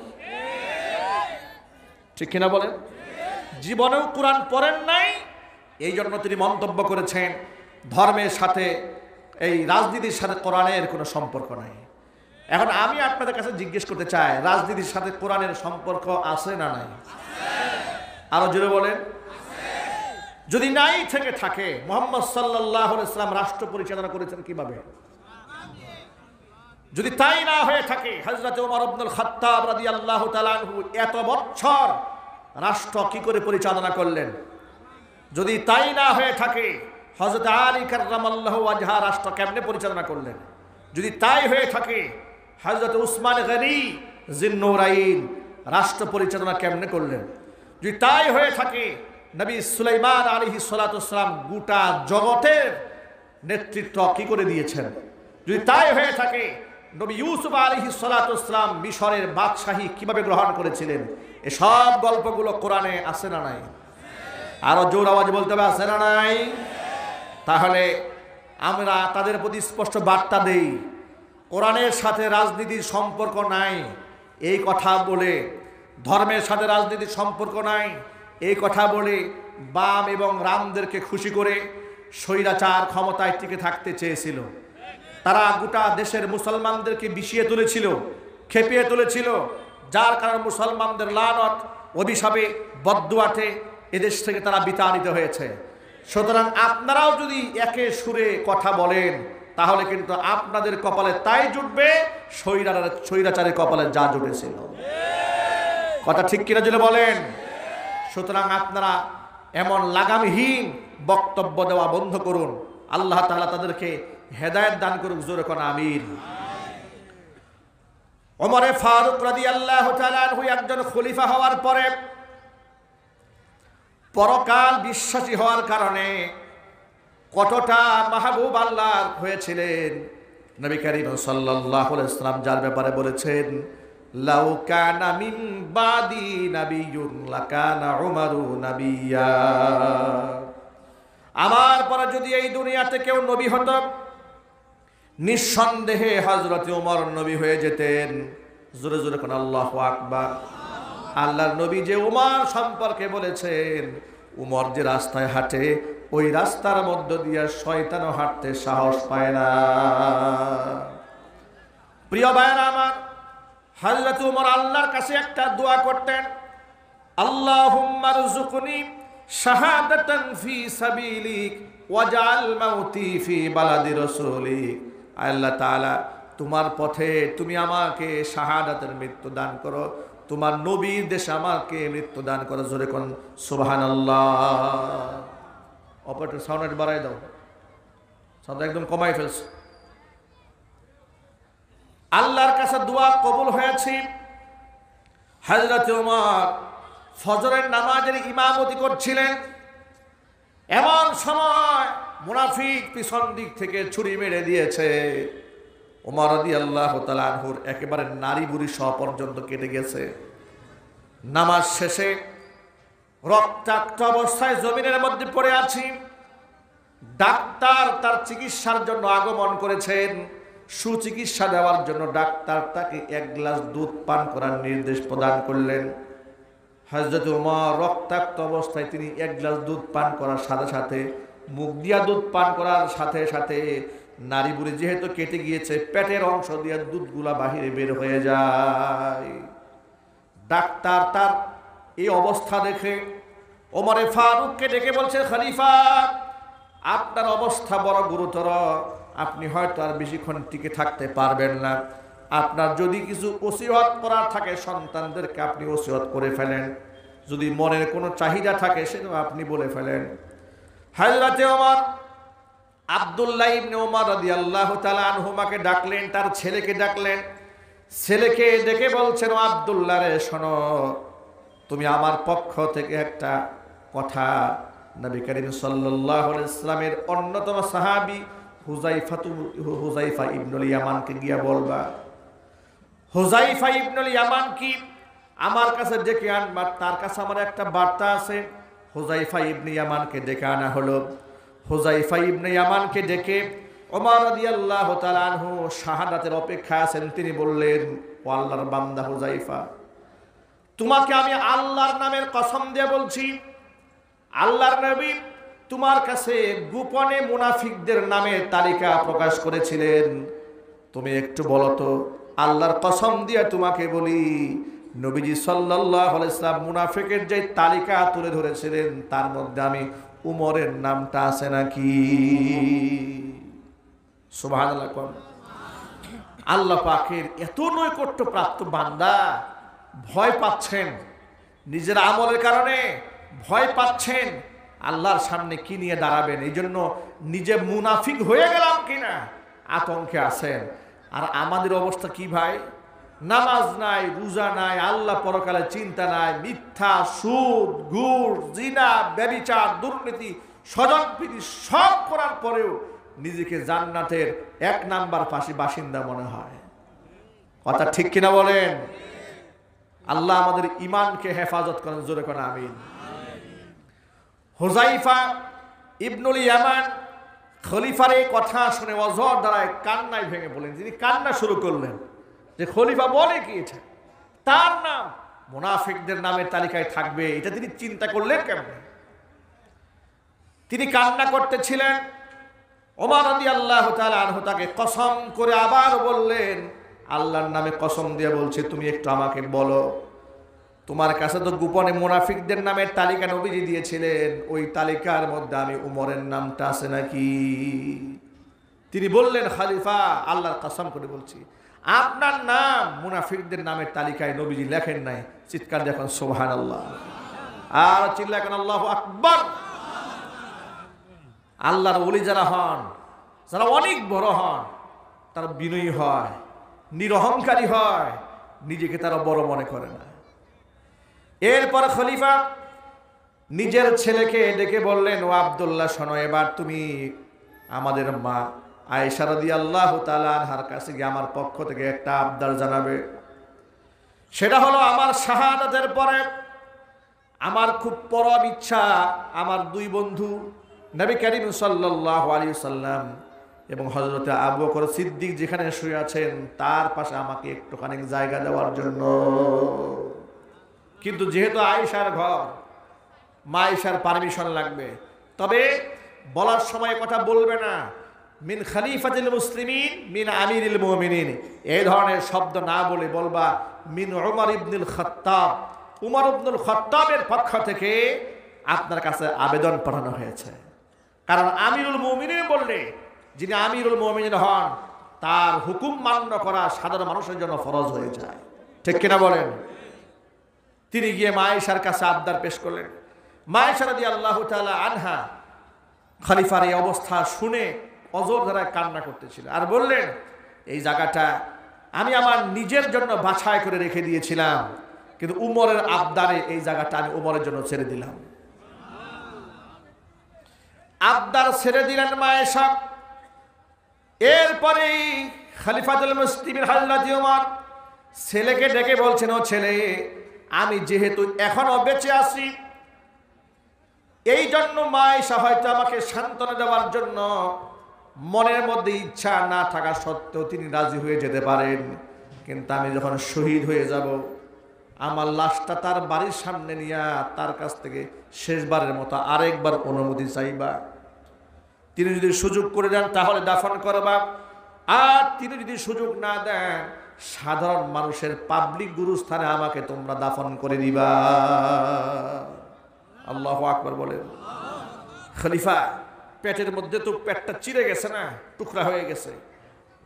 [SPEAKER 1] ঠিক কিনা বলেন? জীবনেও কোরআন পড়েন নাই। এই জন্য তিনি মন্তব্য করেছেন ধর্মের সাথে, এই রাজনীতির সাথে কোরআনের কোনো সম্পর্ক নাই। এখন আমি আপনাদের কাছে জিজ্ঞেস করতে চাই, রাজনীতির সাথে কোরআনের সম্পর্ক আছে না নাই? আরো জোরে বলেন। যদি নাই থেকে থাকে, মুহাম্মদ সাল্লাল্লাহু আলাইহি ওয়াসাল্লাম রাষ্ট্র পরিচালনা করেছেন কিভাবে? যদি তাই না হয়ে থাকে, হযরত ওমর ইবনুল খাত্তাব রাদিয়াল্লাহু তাআলা আনহু এত বছর রাষ্ট্র কি করে পরিচালনা করলেন? যদি তাই না হয়ে থাকে, হযরত আলী কাররামাল্লাহু ওয়াজহা রাষ্ট্র কেমনে পরিচালনা করলেন? যদি তাই হয়ে থাকে, হযরত উসমান গনি জিন্নুরাইন রাষ্ট্র পরিচালনা কেমনে করলেন? যদি তাই হয়ে থাকে, নবী সুলাইমান আলাইহিস সালাতু ওয়াস সালাম গোটা জগতের নেতৃত্ব কি করে দিয়েছেন? যদি তাই হয়ে থাকে, নবী ইউসুফ আলাইহিস সালাতু ওয়াস সালাম মিশরের বাদশাহী কিভাবে গ্রহণ করেছিলেন? এসব গল্পগুলো কোরআনে আছে না নাই? আরো জোর আওয়াজে বলতে হবে, আছে না নাই? তাহলে আমরা তাদের প্রতি স্পষ্ট বার্তা দেই, কোরআনের সাথে রাজনীতির সম্পর্ক নাই এই কথা বলে, ধর্মের সাথে রাজনীতির সম্পর্ক নাই এই কথা বলে বাম এবং রামদেরকে খুশি করে স্বৈরাচার ক্ষমতায় টিকে থাকতে চেয়েছিল। তারা গোটা দেশের মুসলমানদেরকে বিষিয়ে তুলেছিল, খেপিয়ে তুলেছিল, যার কারণে মুসলমানদের লানত, অভিশাপে, বদদুয়াতে এদেশ থেকে তারা বিতাড়িত হয়েছে। সুতরাং আপনারাও যদি একে সুরে কথা বলেন তাহলে কিন্তু আপনাদের কপালে তাই জুটবে স্বৈরাচারের কপালে যা জুটেছিল। কথা ঠিক কিনা যদি বলেন? সুতরাং আপনারা এমন লাগামহীন বক্তব্য দেওয়া বন্ধ করুন। আল্লাহ তাআলা তাদেরকে হেদায়েত দান করুক, জোরে কোন আমিন। ওমরে ফারুক রাদিয়াল্লাহু তাআলা আনহু একজন খলিফা হওয়ার পরে পরকাল বিশ্বাসী হওয়ার কারণে কতটা মাহবুব আল্লাহ হয়েছিলেন। নবী করিম সাল্লাল্লাহু আলাইহি ওয়াসাল্লাম যার ব্যাপারে বলেছেন, লাউ কানা মিন বাদি নাবিয়্যুন লাকানা উমারু নাবিয়্যা, আমার পরে যদি এই দুনিয়াতে কেউ নবী হতো নিঃসন্দেহে হযরত ওমর নবী হয়ে যেতেন। জোরে জোরে কোন আল্লাহু আকবার। আল্লাহর নবী যে উমর সম্পর্কে বলেছেন, উমর যে রাস্তায় হাঁটে ওই রাস্তার মধ্য দিয়ে শয়তানও হাঁটতে সাহস পায় না। প্রিয় ভাইরা আমার, হযরত উমর আল্লাহর কাছে একটা দোয়া করতেন, আল্লাহুম্মা রযুকনি শাহাদাতান ফি সাবিলিক ওয়াজআল মাউতি ফি বালাদি রাসূলিক। আল্লাহ তাআলা, তোমার পথে তুমি আমাকে শাহাদাতের মৃত্যু দান করো, তোমার নবীর দেশে আমাকে মৃত্যু দান করো। জোরে কোন সুবহানাল্লাহ। অপারেটর সাউন্ড বাড়াই দাও, সাউন্ড একদম কমাই ফেলছো। আল্লাহর কাছে দোয়া কবুল হয়েছে। হযরত ওমর ফজরের নামাজের ইমামতি করছিলেন, এমন সময় মুনাফিক পিছন দিক থেকে ছুরি মেরে দিয়েছে। ওমর রাদিয়াল্লাহু তাআলা আনহুর একেবারে নাড়ি বুড়ি সহ পর্যন্ত কেটে গেছে। নামাজ শেষে রক্তাক্ত অবস্থায় জমিনের মধ্যে পড়ে আছি। ডাক্তার তার চিকিৎসার জন্য আগমন করেছেন, সুচিকিৎসা দেওয়ার জন্য ডাক্তার তাকে এক গ্লাস দুধ পান করার নির্দেশ প্রদান করলেন। হযরত ওমর রক্তাক্ত অবস্থায় তিনি এক গ্লাস দুধ পান করার সাথে সাথে, মুখ দিয়া দুধ পান করার সাথে সাথে নাড়ি বুড়ি যেহেতু কেটে গিয়েছে, পেটের অংশ দিয়ে দুধগুলা বাহিরে বের হয়ে যায়। ডাক্তার তার এই অবস্থা দেখে ওমরে ফারুককে ডেকে বলছে, খলিফা আপনার অবস্থা বড় গুরুতর, আপনি হয়তো আর বেশিক্ষণ টিকে থাকতে পারবেন না। আপনার যদি কিছু ওসিয়ত করার থাকে সন্তানদেরকে আপনি ওসিয়ত করে ফেলেন, যদি মনের কোনো চাহিদা থাকে সেটাও আপনি বলে ফেলেন। হযরত ওমর আব্দুল্লাহ ইবনে ওমর রাদিয়াল্লাহু তাআলা আনহুমাকে ডাকলেন, তার ছেলেকে ডাকলেন। ছেলেকে ডেকে বলছেন, ও আব্দুল্লাহ রে, শোনো, তুমি আমার পক্ষ থেকে একটা কথা নবী করিম সাল্লাল্লাহু আলাইহি ওয়াসাল্লামের অন্যতম সাহাবী হুযায়ফা ইবনুল ইয়ামানকে গিয়া বলবা। হুযায়ফা ইবনুল ইয়ামান কি আমার কাছে ডেকে আনবা, তার কাছে আমার একটা বার্তা আছে। হুযায়ফা ইবনে ইয়ামানকে ডেকে আনা হলো। হুযায়ফা ইবনে ইয়ামানকে ডেকে ওমর রাদিয়াল্লাহু তাআলা আনহু শাহাদাতের অপেক্ষায় আছেন। তিনি বললেন, ও আল্লাহর বান্দা হুযায়ফা, তোমাকে আমি আল্লাহর নামের কসম দিয়ে বলছি, আল্লাহর নবী তোমার কাছে গোপনে মুনাফিকদের নামের তালিকা প্রকাশ করেছিলেন। তুমি একটু বলো তো, আল্লাহর কসম দিয়ে তোমাকে বলি, নবীজি সাল্লাল্লাহু আলাইহি ওয়াসাল্লাম মুনাফিকের যে তালিকা তুলে ধরেছিলেন তার মধ্যে আমি উমরের নামটা আছে নাকি? সুবহানাল্লাহ। আল্লাহ পাকের এত নৈকট্য প্রাপ্ত বান্দা ভয় পাচ্ছেন, নিজের আমলের কারণে ভয় পাচ্ছেন আল্লাহর সামনে কি নিয়ে দাঁড়াবেন, এই জন্য নিজে মুনাফিক হয়ে গেলাম কিনা আতঙ্কে আছেন। আর আমাদের অবস্থা কি ভাই? নামাজ নাই, রোজা নাই, আল্লাহ পরকালে চিন্তা নাই, মিথ্যা, সুদ, ঘুষ, জিনা, ব্যভিচার, দুর্নীতি, স্বজনপ্রীতি সব করার পরেও নিজেকে জান্নাতের 1 নাম্বার বাসিন্দা মনে হয়। কথা ঠিক কিনা বলেন? আল্লাহ আমাদের ইমানকে হেফাজত করেন, জোরে করেন আমিন। হুযায়ফা ইবনুল ইয়ামান খলিফার এই কথা শুনে অজর দ্বারায় কান্নায় ভেঙে পড়লেন। তিনি কান্না শুরু করলেন যে খলিফা বলে কি এটা, তার নাম মুনাফিকদের নামের তালিকায় থাকবে, এটা তিনি চিন্তা করলেন কেমন। তিনি কান্না করতেছিলেন। ওমর রাদিয়াল্লাহু তাআলা আনহু তাকে কসম করে আবার বললেন, আল্লাহর নামে কসম দিয়ে বলছে, তুমি একটু আমাকে বলো, তোমার কাছে তো গোপনে মুনাফিকদের নামের তালিকা নবীজি দিয়েছিলেন, ওই তালিকার মধ্যে আমি উমরের নামটা আছে নাকি? তিনি বললেন, খলিফা আল্লাহর কসম করে বলছি, আপনার নাম মুনাফিকদের নামের তালিকায় নবীজি লেখেন নাই। চিৎকার দেখুন সুবহানাল্লাহ, আর চিল্লা এখন আল্লাহু আকবার। আল্লাহর ওলি যারা হন, যারা অনেক বড় হন, তারা বিনয়ী হয়, নিরহংকারী হয়, নিজেকে তারা বড় মনে করে না। এরপর খলিফা নিজের ছেলেকে ডেকে বললেন, ও আব্দুল্লাহ শোনো, এবার তুমি আমাদের মা আয়েশা রাদিয়াল্লাহু তাআলা আনহার কাছে গিয়ে আমার পক্ষ থেকে একটা আবদার জানাবে। সেটা হলো, আমার শাহাদাতের পরে আমার খুব পরম ইচ্ছা আমার দুই বন্ধু নবী করিম সাল্লাল্লাহু আলাইহি সাল্লাম এবং হযরত আবু বকর সিদ্দিক যেখানে শুয়ে আছেন তার পাশে আমাকে একটুখানি জায়গা দেওয়ার জন্য। কিন্তু যেহেতু আয়েশার ঘর, মা আয়েশার পারমিশন লাগবে। তবে বলার সময় কথা বলবে না মিন খলিফাতিল মুসলিমিন মিন আমিরিল মুমিনিন, এই ধরনের শব্দ না বলে বলবা মিন উমর ইবনুল খাত্তাব, উমর ইবনুল খাত্তাবের পক্ষ থেকে আপনার কাছে আবেদন পাঠানো হয়েছে। কারণ আমিরুল মুমিনিন বললে, যিনি আমিরুল মুমিনিন হন, তার হুকুম মান্য করা সাধারণ মানুষের জন্য ফরজ হয়ে যায়। ঠিক কিনা বলেন? তিনি গিয়ে মা আয়েশার কাছে আবদার পেশ করলেন। মা আয়েশা রাদিয়াল্লাহু তাআলা আনহা খলিফার এই অবস্থা শুনে অজর ধারায় কান্না করতেছিল আর বললেন, এই জায়গাটা আমি আমার নিজের জন্য বাছাই করে রেখে দিয়েছিলাম, কিন্তু উমরের আবদারে এই জায়গাটা আমি উমরের জন্য ছেড়ে দিলাম। আবদার ছেড়ে দিলেন মা আয়েশা। এরপরে খলিফাতুল মুসলিমিন হযরত উমর ছেলেকে ডেকে বলছেন, ও ছেলে, আমি যেহেতু এখনো বেঁচে আছি, এই জন্য মা আয়েশা হয়তো আমাকে সান্ত্বনা দেওয়ার জন্য মনের মধ্যে ইচ্ছা না থাকা সত্ত্বেও তিনি রাজি হয়ে যেতে পারেন, কিন্তু আমি যখন শহীদ হয়ে যাব, আমার লাশটা তার বাড়ির সামনে নিয়ে তার কাছ থেকে শেষবারের মতো আরেকবার অনুমতি চাইবা। তিনি যদি সুযোগ করে দেন তাহলে দাফন করবা, আর তিনি যদি সুযোগ না দেন সাধারণ মানুষের পাবলিক গুরুস্থানে আমাকে তোমরা দাফন করে দিবা। আল্লাহু আকবার বলেন। খলিফা পেটের মধ্যে তো পেটটা চিরে গেছে না, টুকরা হয়ে গেছে,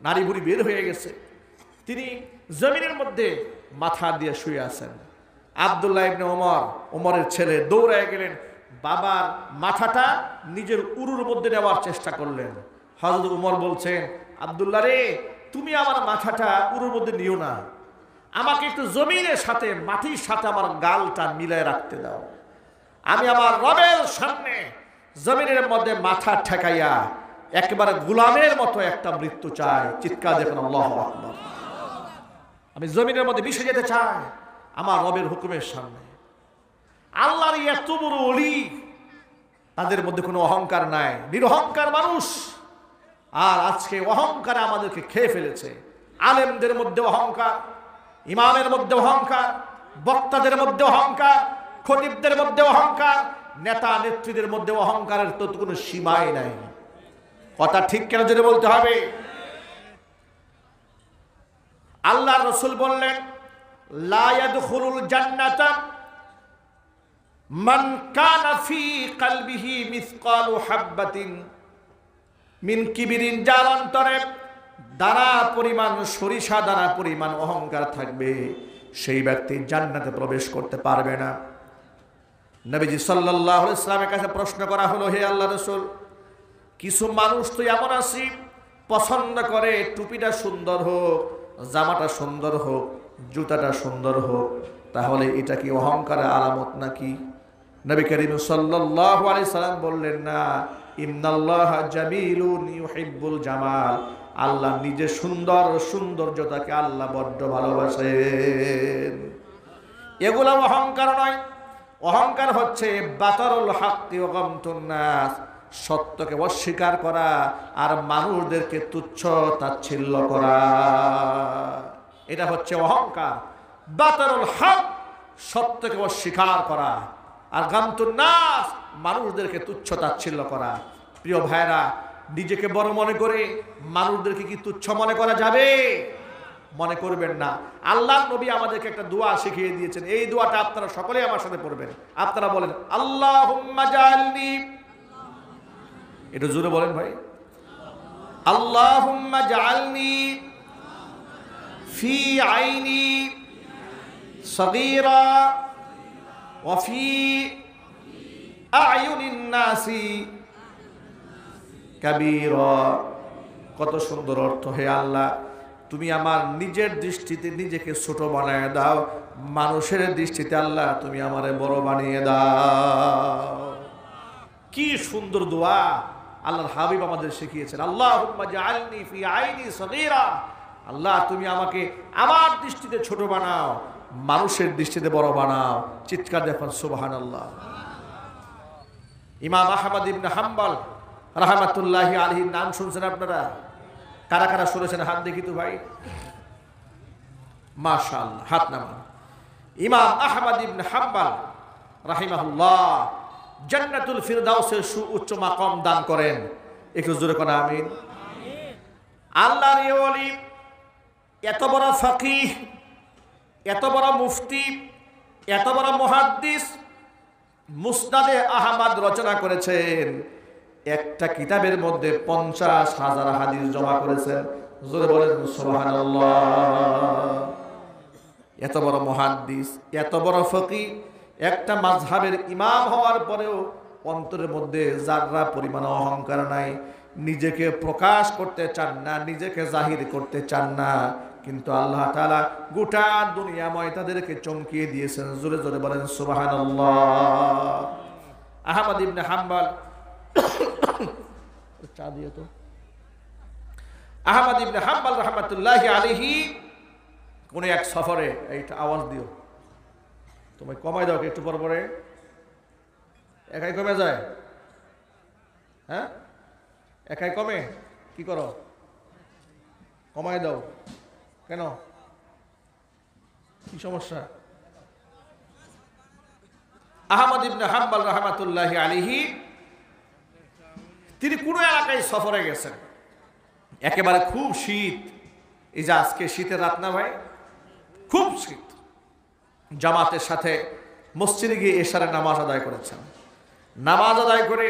[SPEAKER 1] নাড়ি ভুড়ি বের হয়ে গেছে। তিনি জমিনের মধ্যে মাথা দিয়ে শুয়ে আছেন। আব্দুল্লাহ ইবনে ওমর, ওমরের ছেলে, দৌড়ায় গেলেন, বাবার মাথাটা নিজের উরুর মধ্যে নেওয়ার চেষ্টা করলেন। হযরত উমর বলছেন, আব্দুল্লাহ রে, তুমি আমার মাথাটা উরুর মধ্যে নিও না, আমাকে একটু জমিনের সাথে, মাটির সাথে আমার গালটা মিলায় রাখতে দাও। আমি আমার রবের সামনে জমিনের মধ্যে মাথা ঠেকাইয়া একেবারে গোলামের মতো একটা মৃত্যু চাই। চিৎকার দেখুন আল্লাহু আকবার। আমি জমিনের মধ্যে মিশে যেতে চাই আমার রবের হুকুমের সামনে। আল্লাহর এত বড় ওলি, তাদের মধ্যে কোনো অহংকার নাই, নিরহংকার মানুষ। আর আজকে অহংকারে আমাদেরকে খেয়ে ফেলেছে। আলেমদের মধ্যে অহংকার, ইমামের মধ্যে অহংকার, বক্তাদের মধ্যে অহংকার, খতিবদের মধ্যে অহংকার, নেতা নেত্রীদের মধ্যে অহংকারের তো কোনো সীমাই নাই। কথা ঠিক কেন যদি বলতে হবে? আল্লাহ রাসূল বললেন, লা ইয়াদখুলুল জান্নাতা মান কানা ফি কলবিহি মিসকালু হাববাতিন মিন কিবরিন, যার অন্তরে দানা পরিমাণ, সরিষা দানা পরিমাণ অহংকার থাকবে, সেই ব্যক্তি জান্নাতে প্রবেশ করতে পারবে না। নবীজি সাল্লাল্লাহু আলাইহি ওয়াসাল্লামের কাছে প্রশ্ন করা হলো, হে আল্লাহর রাসূল, কিছু মানুষ তো এমন আছে পছন্দ করে টুপিটা সুন্দর হোক, জামাটা সুন্দর হোক, জুতাটা সুন্দর হোক, তাহলে এটা কি অহংকারের আলামত নাকি? নবী করিম সাল্লাল্লাহু আলাইহি সাল্লাম বললেন, না, ইন্নাল্লাহা জামিলুন ইউহিব্বুল জামাল, আল্লাহ নিজে সুন্দর, সৌন্দর্যতাকে আল্লাহ বড্ড ভালোবাসেন। এগুলো অহংকার নয়। অহংকার হচ্ছে বাতারুল হাক্কি ওয়া গামতুন নাস, সত্যকে অস্বীকার করা আর মানুষদেরকে তুচ্ছ তাচ্ছিল্য করা, এটা হচ্ছে অহংকার। বাতারুল হক, সত্যকে অস্বীকার করা, আর গামতুন নাস, মানুষদেরকে তুচ্ছ তাচ্ছিল্য করা। প্রিয় ভাইরা, নিজেকে বড় মনে করে মানুষদেরকে কি তুচ্ছ মনে করা যাবে? মনে করবেন না। আল্লাহ নবী আমাদেরকে একটা দোয়া শিখিয়ে দিয়েছেন, এই দোয়াটা আপনারা সকলেই আমার সাথে পড়বেন। আপনারা বলেন, আল্লাহুম্মা জাআলনি, একটু জোরে বলেন ভাই, আল্লাহুম্মা জাআলনি ফি আইনি সগীরা ওয়া ফি আয়ুনিন নাসি কাবীরা। কত সুন্দর অর্থ। হে আল্লাহ, তুমি আমার নিজের দৃষ্টিতে নিজেকে ছোট বানিয়ে দাও, মানুষের দৃষ্টিতে আল্লাহ তুমি আমারে বড় বানিয়ে দাও। কি সুন্দর দোয়া আল্লাহর হাবিব আমাদের শিখিয়েছেন। আল্লাহুম্মা জাআলনি ফি আইনি সগীরা, আল্লাহ তুমি আমাকে আমার দৃষ্টিতে ছোট বানাও, মানুষের দৃষ্টিতে বড় বানাও। চিৎকার দেখুন সুবহানাল্লাহ। ইমাম আহমদ ইবনে হাম্বল রাহমাতুল্লাহি আলাইহির নাম শুনছেন আপনারা? কারা কারা শুনেছেন হাত দেখি তো ভাই। মাশাআল্লাহ, হাত নামান। ইমাম আহমদ ইবনে হাম্বল রাহিমাহুল্লাহ জান্নাতুল ফিরদাউসের সুউচ্চ মাকাম দান করেন। একটু জোরে কোন আমিন। আল্লাহর এই ওলি এত বড় ফকিহ, এত বড় মুফতি, এত বড় মুহাদ্দিস, মুসনাদে আহমদ রচনা করেছেন। একটা কিতাবের মধ্যে 50,000 হাদিস জমা করেছেন। জোরে বলেন সুবহানাল্লাহ। এত বড় মুহাদ্দিস, এত বড় ফকিহ, একটা মাযহাবের ইমাম হওয়ার পরেও অন্তরের মধ্যে যাররা পরিমাণ অহংকার নাই, নিজেকে প্রকাশ করতে চান না, নিজেকে জাহির করতে চান না। কিন্তু আল্লাহ তাআলা গোটা দুনিয়াময় তাদেরকে চমকিয়ে দিয়েছেন। জোরে জোরে বলেন সুবহানাল্লাহ। আহমদ ইবনে হাম্বল, চা দিও তো। আহমদ ইবনে হাম্বল রাহমাতুল্লাহি আলাইহি কোন এক সফরে, এইটা আওয়াজ দিও, তুমি কমাই দাও একটু পর পরে, একাই কমে যায়। হ্যাঁ, একাই কমে, কি করো? কমাই দাও কেন? কি সমস্যা? আহমদ ইবনে হাম্বল রাহমাতুল্লাহি আলাইহি তিনি কোন এলাকায় সফরে গেছেন, একেবারে খুব শীত। এই যে আজকে শীতের রাত না ভাই, খুব শীত। জামাতের সাথে মসজিদে গিয়ে এশারের নামাজ আদায় করেছেন। নামাজ আদায় করে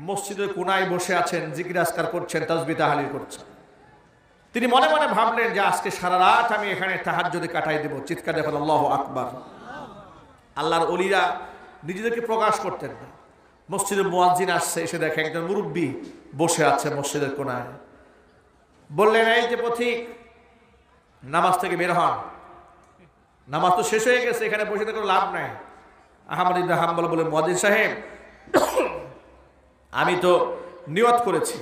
[SPEAKER 1] মসজিদের কোনায় বসে আছেন, জিকির আজকার করছেন, তাসবিহ তাহলিল করছেন। তিনি মনে মনে ভাবলেন যে আজকে সারা রাত আমি এখানে তাহাজ্জুদে কাটাই দেব। চিৎকার দেখেন আল্লাহু আকবার। আল্লাহর ওলিরা নিজেদেরকে প্রকাশ করতেন না। মসজিদের মুয়াজ্জিন আসছে, এসে দেখে একজন মুরব্বী বসে আছে মসজিদের কোনায়। বললেন, এই যে পথিক, নামাজ থেকে বের হন, নামাজ তো শেষ হয়ে গেছে, এখানে বসে কোনো লাভ নাই। আহমদ ইবনে হাম্বল বলে, মুয়াজ্জিন সাহেব, আমি তো নিয়ত করেছি,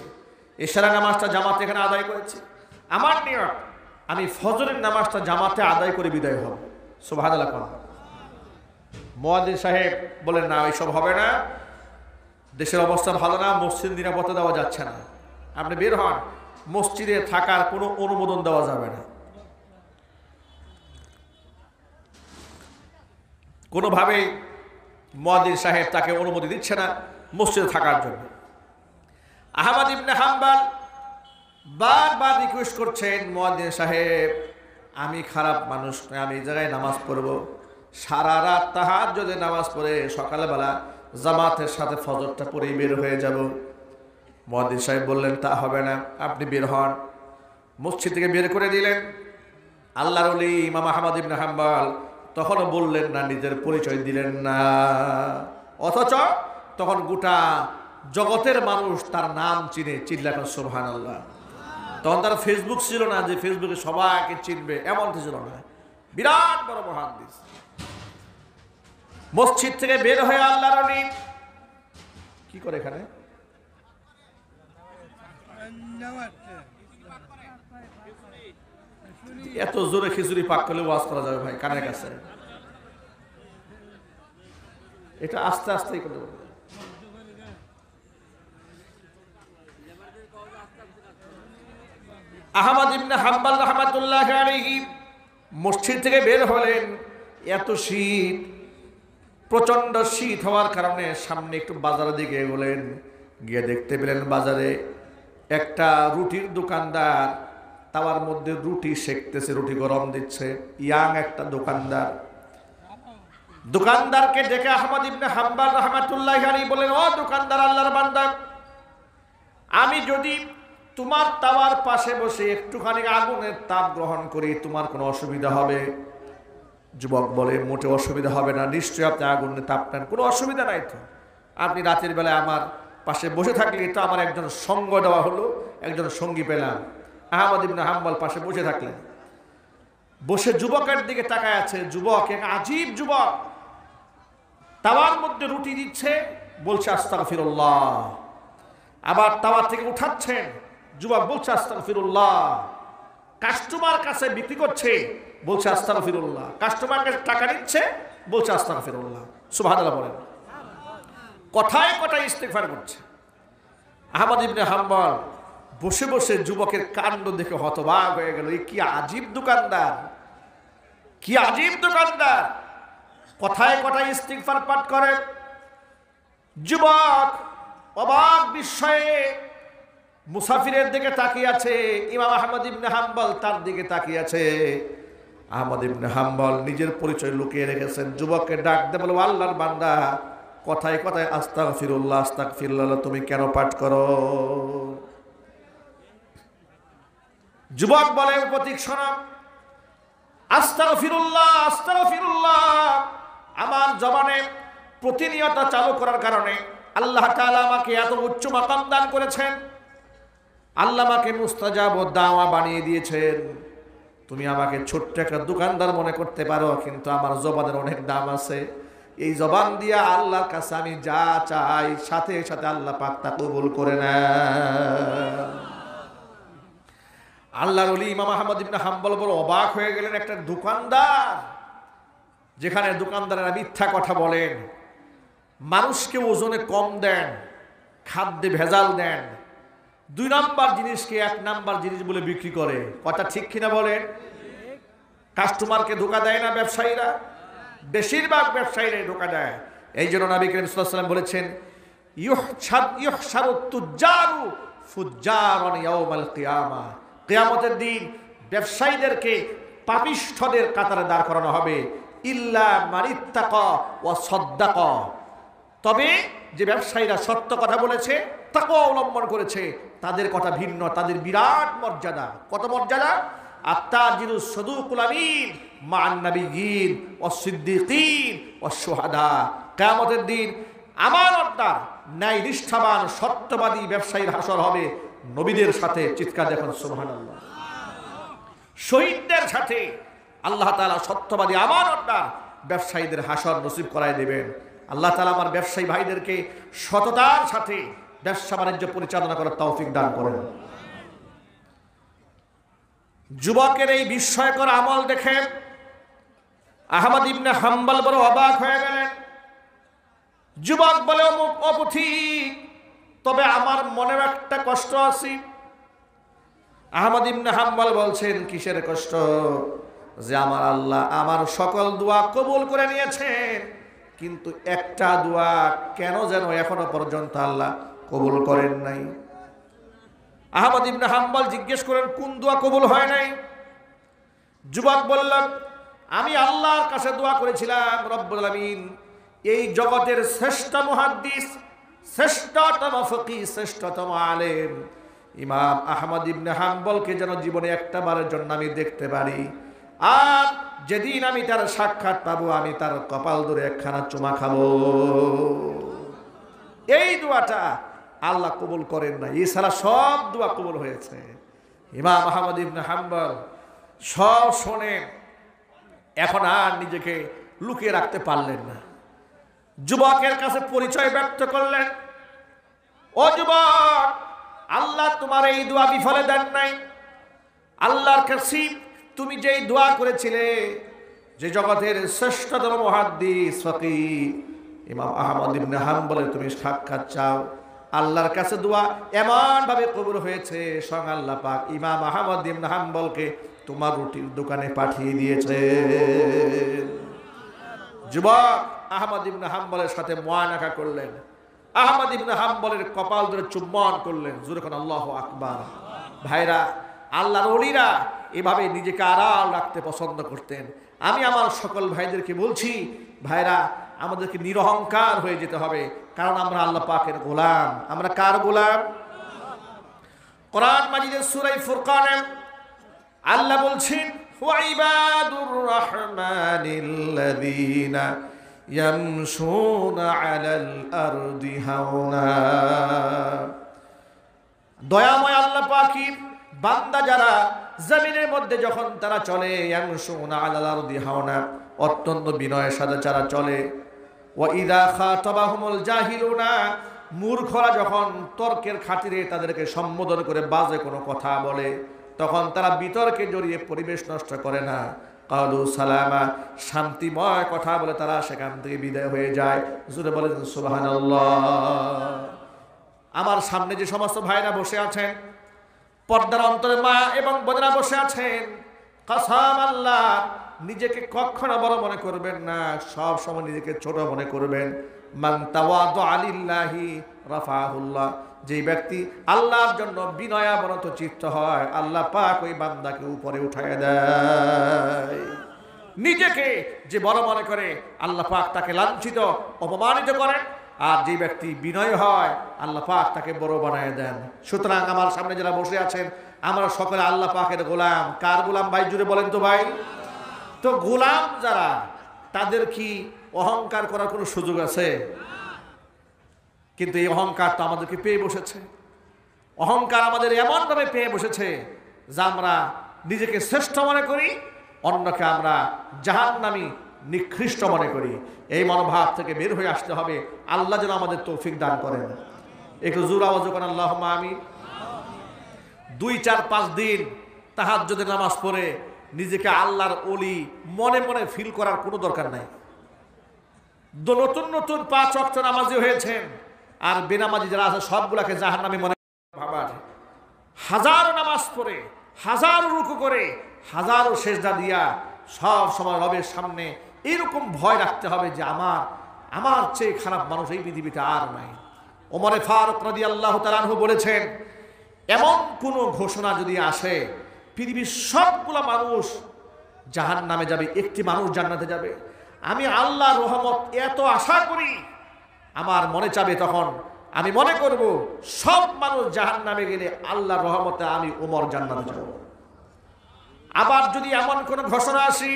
[SPEAKER 1] এশারা নামাজটা জামাতে এখানে আদায় করেছি, আমার নিয়ত আমি ফজরের নামাজটা জামাতে আদায় করে বিদায় হব। সুবহানাল্লাহ। মুয়াজ্জিন সাহেব বলেন, না এইসব হবে না, দেশের অবস্থা ভালো না, মসজিদ নিরাপত্তা দেওয়া যাচ্ছে না, আপনি বের হন, মসজিদে থাকার কোনো অনুমোদন দেওয়া যাবে না। কোনোভাবেই মুয়াজ্জিন সাহেব তাকে অনুমতি দিচ্ছে না মসজিদে থাকার জন্য। আহমদ ইবনে হাম্বল বারবার রিকোয়েস্ট করছেন, মুয়াজ্জিন সাহেব, আমি খারাপ মানুষ নয়, আমি এই জায়গায় নামাজ পড়ব, সারা রাত তাহাজ্জুদে নামাজ পড়ে সকালবেলা জামাতের সাথে ফজরটা পড়েই বের হয়ে যাব। মুয়াজ্জিন সাহেব বললেন, তা হবে না, আপনি বের হন। মসজিদ থেকে বের করে দিলেন। আল্লাহর ওলি ইমাম আহমদ ইবনে হাম্বল তখনও বললেন না, নিজের পরিচয় দিলেন না, অথচ তখন গোটা জগতের মানুষ তার নাম চিনে। চিল্লাটা সুবহানাল্লাহ। তখন তার ফেসবুক ছিল না যে ফেসবুকে সবাইকে চিনবে, এমন ছিল না। বিরাট বড় মুহাদ্দিস। মসজিদ থেকে বের হয়ে আল্লাহর ওলি কি করে এখানে? এত জোরে খিচুড়ি পাক করলে ওয়াজ করা যাবে ভাই কানের কাছে? এটা আস্তে আস্তেই করতে পারবে। আহমদ ইবনে হাম্বল রাহমাতুল্লাহি আলাইহি মসজিদ থেকে বের হলেন। এত শীত, প্রচন্ড শীত হওয়ার কারণে সামনে একটু বাজারের দিকে এগোলেন। গিয়ে দেখতে পেলেন বাজারে একটা রুটির দোকানদার তাওয়ার মধ্যে রুটি সেকতেছে, রুটি গরম দিচ্ছে। ইয়াং একটা দোকানদার। দোকানদারকে ডেকে আহমদ ইবনে হাম্বল রাহমাতুল্লাহি আলাইহি বলেন, ও দোকানদার, আল্লাহর বান্দা, আমি যদি তোমার তাওয়ার পাশে বসে একটুখানি আগুনের তাপ গ্রহণ করি তোমার কোনো অসুবিধা হবে? যুবক বলে, মোটে অসুবিধা হবে না, নিশ্চয়ই আপনি আগুনের তাপ নেন, কোনো অসুবিধা নাই তো। আপনি রাতের বেলায় আমার পাশে বসে থাকলে তো আমার একজন সঙ্গ দেওয়া হলো, একজন সঙ্গী পেলাম। আহমদ ইবনে হাম্বল পাশে বসে থাকলেন। বসে যুবকের দিকে তাকায় আছে। যুবক, এক আজীব যুবক, তাওয়ার মধ্যে রুটি দিচ্ছে, বলছে আস্তাগফিরুল্লাহ। আবার তাওয়া থেকে উঠাচ্ছেন, যুবক বলছে আস্তাগফিরুল্লাহ। কাস্টমার কাছে বিক্রি করছে, বলছে আস্তাগফিরুল্লাহ। কাস্টমার কাছে টাকা নিচ্ছে, বলছে আস্তাগফিরুল্লাহ। সুবহানাল্লাহ বলেন। কথায় কথায় ইস্তেগফার করছে। আহমদ ইবনে হাম্বল বসে বসে যুবকের কাণ্ড দেখে হতবাক হয়ে গেল। এই কি আজীব দোকানদার, কি আজীব দোকানদার, কথায় কথায় ইস্তেগফার পাঠ করে। যুবক অবাক বিস্ময়ে মুসাফিরের দিকে তাকিয়ে আছে। ইমাম আহমদ ইবনে হাম্বল তার দিকে তাকিয়ে আছে। আহমদ ইবনে হাম্বল নিজের পরিচয় লুকিয়ে রেখেছেন। যুবককে ডাক দিয়ে বলো, আল্লাহর বান্দা, কথায় কথায় আস্তাগফিরুল্লাহ আস্তাগফিরুল্লাহ তুমি কেন পাঠ করো? যুবক বলে, প্রতীক শোনাম, আস্তাগফিরুল্লাহ আস্তাগফিরুল্লাহ আমার জবানে প্রতিনিয়ত চালু করার কারণে আল্লাহ তাআলা আমাকে এত উচ্চ মাকাম দান করেছেন। আল্লাহ আমাকে মুস্তাজাব ও দাওয়া বানিয়ে দিয়েছেন। তুমি আমাকে ছোট্ট একটা দোকানদার মনে করতে পারো, কিন্তু আমার জবানের অনেক দাম আছে। এই জবান দিয়ে আল্লাহর কাছে আমি যা চাই সাথে সাথে আল্লাহ পাক তা কবুল করে নেন। আল্লাহর ওলি ইমাম আহমদ ইবনে হাম্বল বড় অবাক হয়ে গেলেন। একটা দোকানদার, যেখানে দোকানদারেরা মিথ্যা কথা বলেন, মানুষকে ওজনে কম দেন, খাদ্যে ভেজাল দেন, 2 নাম্বার জিনিসকে 1 নাম্বার জিনিস বলে বিক্রি করে। কথা ঠিক কিনা বলেন? কাস্টমারকে ধোকা দেয় না ব্যবসায়ীরা? বেশিরভাগ ব্যবসায়ীরাই ধোকা দেয়। এই জন্য নবী করিম সাল্লাল্লাহু আলাইহি ওয়াসাল্লাম বলেছেন, ইউহশারু তুজ্জারু ফুজ্জারান ইয়াউমাল কিয়ামা। কিয়ামতের দিন ব্যবসায়ীদেরকে পাপিষ্ঠদের কাতারে দাঁড় করানো হবে। ইল্লা মানিত্তাকা ওয়া সাদ্দাকা, তবে যে ব্যবসায়ীরা সত্য কথা বলেছে, তাকওয়া অবলম্বন করেছে, তাদের কথা ভিন্ন, তাদের বিরাট মর্যাদা। কত মর্যাদা? আত-তাজিরুস সাদুকুল আমিন মা'আন নাবিয়্যিন ওয়াস সিদ্দিকিন ওয়াস শুহাদা। কিয়ামতের দিন আমানতদার, ন্যায় নিষ্ঠাবান, সত্যবাদী ব্যবসায়ীর হাসর হবে নবীদের সাথে। চিৎকার দেখুন সুবহানাল্লাহ। শহীদদের সাথে আল্লাহ তাআলা সত্যবাদী আমানতদার ব্যবসায়ীদের হাসর নসিব করায় দেবেন। আল্লাহ তাআলা আমার ব্যবসায়ী ভাইদেরকে সততার সাথে ব্যবসা বাণিজ্য পরিচালনা করার তৌফিক দান করেন। যুবকের এই বিস্ময়কর আমল দেখে আহমদ ইবনে হাম্বল বড় অবাক হয়ে গেলেন। যুবক বলে, অপথিক, তবে আমার মনে একটা কষ্ট আছে। আহমদ ইবনে হাম্বল বলছেন, কিসের কষ্ট? যে আমার আল্লাহ আমার সকল দোয়া কবুল করে নিয়েছেন, কিন্তু একটা দোয়া কেন যেন এখনো পর্যন্ত আল্লাহ কবুল করেন নাই। আহমদ ইবনে হাম্বল জিজ্ঞেস করেন, কোন দোয়া কবুল হয় নাই? যুবক বললেন, আমি আল্লাহর কাছে দোয়া করেছিলাম, রব্বুল আলামিন এই জগতের শ্রেষ্ঠ মুহাদ্দিস, শ্রেষ্ঠতম ফকিহ, শ্রেষ্ঠতম আলেম ইমাম আহমদ ইবনে হাম্বলকে যেন জীবনে একটা বারের জন্য আমি দেখতে পারি। আর যেদিন আমি তার সাক্ষাৎ পাবো, আমি তার কপাল ধরে একখানা চুমা খাবো। এই দোয়াটা আল্লাহ কবুল করেন না, এছাড়া সব দোয়া কবুল হয়েছে। ইমাম আহমদ ইবনে হাম্বল সব শুনে এখন আর নিজেকে লুকিয়ে রাখতে পারলেন না। যুবকের কাছে পরিচয় ব্যক্ত করলেন, ও যুবক, আল্লাহ তোমার এই দোয়া বিফলে দেন নাই। আল্লাহর কাছে তুমি যেই দোয়া করেছিলে, যে জগতের শ্রেষ্ঠতম মুহাদ্দিস ফকিহ ইমাম আহমদ ইবনে হাম্বলের তুমি সাক্ষাৎ চাও, আল্লাহর কাছে দোয়া এমন ভাবে কবুল হয়েছে, স্বয়ং আল্লাহ পাক ইমাম আহমদ ইবনে হাম্বলকে তোমার রুটির দোকানে পাঠিয়ে দিয়েছে। যুবক আহমদ ইবনে হাম্বলের সাথে মুআনাকা করলেন, আহমদ ইবনে হাম্বলের কপাল ধরে চুম্বন করলেন। জোরে কোন আল্লাহু আকবার। ভাইরা, আল্লাহর ওলিরা এভাবে নিজেকে আড়াল রাখতে পছন্দ করতেন। আমি আমার সকল ভাইদেরকে বলছি, ভাইরা আমাদেরকে নিরহংকার হয়ে যেতে হবে, কারণ আমরা আল্লাহ পাকের গোলাম। আমরা কার গোলাম? কোরআন মাজিদের সূরা ফুরকানে আল্লাহ বলছেন, ওয়াইবাদুর রাহমানিল্লাযীনা ইয়ামশুনা আলাল আরদি হাওনা। দয়াময় আল্লাহ পাকের বান্দা যারা জমিনের মধ্যে যখন তারা চলে, ইয়ামশুনা আলাল আরদি হাওনা, অত্যন্ত বিনয়ের সাথে যারা চলে। ওয়া ইযা খাতাবাহুমুল জাহিলুনা, মূর্খরা যখন তর্কের খাতিরে তাদেরকে সম্বোধন করে বাজে কোনো কথা বলে, তখন তারা বিতর্কে জড়িয়ে পরিবেশ নষ্ট করে না। কালু সালামা, শান্তিময় কথা বলে তারা সেখান থেকে বিদায় হয়ে যায়। জোরে বলেন সুবহানাল্লাহ। আমার সামনে যে সমস্ত ভাইরা বসে আছেন, পর্দার অন্তরে মা এবং বোনেরা বসে আছেন, কসম আল্লাহ, নিজেকে কখনো বড় মনে করবেন না, সব সময় নিজেকে ছোট মনে করবেন। মান তাওয়াদা লিল্লাহি রাফাহুল্লাহ, যে ব্যক্তি আল্লাহর জন্য বিনয়াবনত চিত্ত হয়, আল্লাহ পাক ওই বান্দাকে উপরে উঠায় দেয়। নিজেকে যে বড় মনে করে, আল্লাহ পাক তাকে লাঞ্ছিত অপমানিত করেন। আর যে ব্যক্তি বিনয় হয়, আল্লাহ পাক তাকে বড় বানায় দেন। সুতরাং আমার সামনে যারা বসে আছেন, আমরা সকলে আল্লাহ পাকের গোলাম। কার গোলাম ভাই? জুড়ে বলেন তো ভাই। তো গোলাম যারা, তাদের কি অহংকার করার কোনো সুযোগ আছে? কিন্তু এই অহংকার তো আমাদেরকে পেয়ে বসেছে। অহংকার আমাদের এমনভাবে পেয়ে বসেছে যে আমরা নিজেকে শ্রেষ্ঠ মনে করি, অন্যকে আমরা জাহান্নামী নিকৃষ্ট মনে করি। এই মনোভাব থেকে বের হয়ে আসতে হবে। আল্লাহ যেন আমাদের তৌফিক দান করেন। একটু জোর আওয়াজ করেন আল্লাহুম্মা আমিন। 2, 4, 5 দিন তাহাজ্জুদের নামাজ পড়ে নিজেকে আল্লাহর ওলি মনে মনে ফিল করার কোনো দরকার নাই। নতুন নতুন 5 ওয়াক্ত নামাজি হয়েছেন, আর বেনামাজি যারা আছে সবগুলাকে জাহান্নামী মনে ভাবার। হাজারো নামাজ পড়ে, হাজারো রুকু করে, হাজারো সেজদা দিয়া সব সময় রবের সামনে এরকম ভয় রাখতে হবে যে আমার চেয়ে খারাপ মানুষ এই পৃথিবীতে আর নাই। ওমরে ফারুক রাদিয়াল্লাহু তাআলা আনহু বলেছেন, এমন কোন ঘোষণা যদি আসে পৃথিবীর সবগুলা মানুষ জাহান্নামে যাবে, একটি মানুষ জান্নাতে যাবে, আমি আল্লাহর রহমত এত আশা করি, আমার মনে চাবে তখন আমি মনে করব সব মানুষ জাহান্নামে গেলে আল্লাহর রহমতে আমি ওমর জান্নাতে যাব। আবার যদি এমন কোন ঘোষণা আসি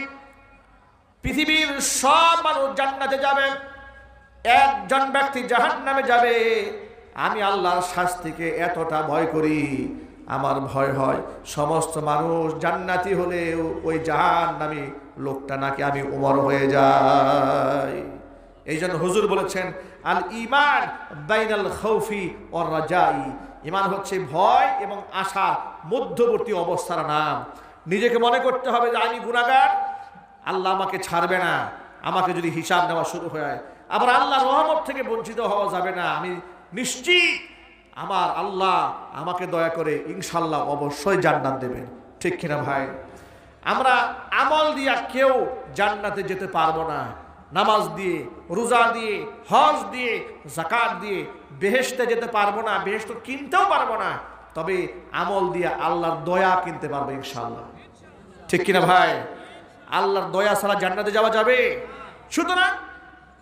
[SPEAKER 1] পৃথিবীর সব মানুষ জান্নাতে যাবে, একজন ব্যক্তি জাহান্নামে যাবে, আমি আল্লাহর শাস্তিকে এতটা ভয় করি, আমার ভয় হয় সমস্ত মানুষ জান্নাতি হলেও ওই জাহান্নামী লোকটা নাকি আমি ওমর হয়ে যাই। এই জন্য হুজুর বলেছেন, আল ঈমান বাইনাল খাউফি ওয়ার রাজাই, ঈমান হচ্ছে ভয় এবং আশার মধ্যবর্তী অবস্থার নাম। নিজেকে মনে করতে হবে যে আমি গুনাহগার, আল্লাহ আমাকে ছাড়বে না, আমাকে যদি হিসাব নেওয়া শুরু হয়। আবার আল্লাহর রহমত থেকে বঞ্চিত হওয়া যাবে না, আমি নিশ্চিত আমার আল্লাহ আমাকে দয়া করে ইনশাল্লাহ অবশ্যই জান্নাত দেবেন। ঠিক কিনা ভাই? আমরা আমল দিয়া কেউ জান্নাতে যেতে পারবো না। নামাজ দিয়ে, রোজা দিয়ে, হজ দিয়ে, যাকাত দিয়ে বেহেশতে যেতে পারবো না, বেহেশত কিনতেও পারবো না, তবে আমল দিয়ে আল্লাহর দয়া কিনতে পারবো ইনশাল্লাহ। ঠিক কিনা ভাই? আল্লাহর দয়া ছাড়া জান্নাতে যাওয়া যাবে? সুতরাং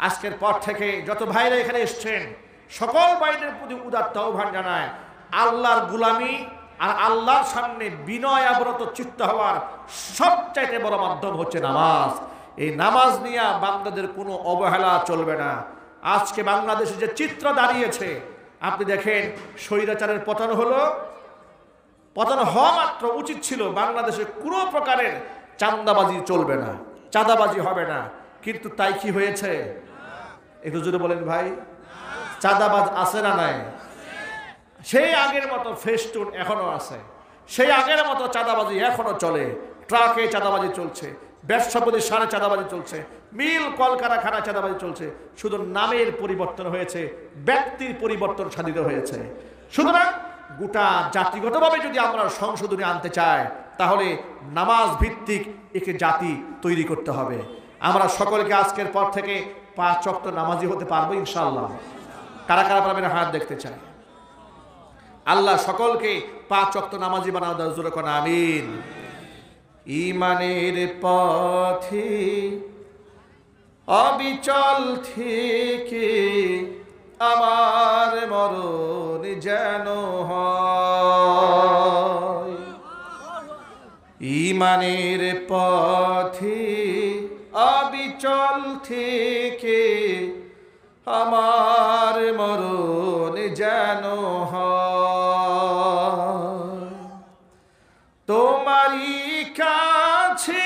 [SPEAKER 1] আজকের পর থেকে যত ভাইরা এখানে এসছেন, সকল ভাইদের প্রতি উদাত্ত আহ্বান জানায়, আল্লাহর গুলামি আর আল্লাহর সামনে বিনয়াবরত চিত্ত হওয়ার সবচাইতে বড় মাধ্যম হচ্ছে নামাজ। এই নামাজ নিয়ে বান্দাদের কোনো অবহেলা চলবে না। আজকে বাংলাদেশে যে চিত্র দাঁড়িয়েছে, আপনি দেখেন, স্বৈরাচারের পতন হলো, পতন হওয়া মাত্র উচিত ছিল বাংলাদেশে কোনো প্রকারের চাঁদাবাজি চলবে না, চাঁদাবাজি হবে না, কিন্তু তাই কি হয়েছে? একটু জোরে বলেন ভাই। চাঁদাবাজ আছে না নাই? সেই আগের মতো ফেস্টুন এখনো আছে, সেই আগের মতো চাঁদাবাজি এখনো চলে, ট্রাকে চাঁদাবাজি চলছে, ব্যবসা প্রতিষ্ঠানে চাঁদাবাজি চলছে, মিল কলকারখানা চাঁদাবাজি চলছে। শুধু নামের পরিবর্তন হয়েছে, ব্যক্তির পরিবর্তন সাধিত হয়েছে। সুতরাং গোটা জাতিগতভাবে যদি আমরা সংশোধনী আনতে চাই, তাহলে নামাজ ভিত্তিক একটি জাতি তৈরি করতে হবে। আমরা সকলকে আজকের পর থেকে 5 ওয়াক্ত নামাজি হতে পারবো ইনশাআল্লাহ? কারা কারা পারবেন হাত দেখতে চাই। আল্লাহ সকলকে 5 ওয়াক্ত নামাজি বানাও দাও, জোরে কোন আমিন। ঈমানের পথে অবিচল থেকে আমার মরণ যেন হয়। ঈমানের পথে অবিচল থেকে আমার মরণ যেন হয়। তোমারই কাছে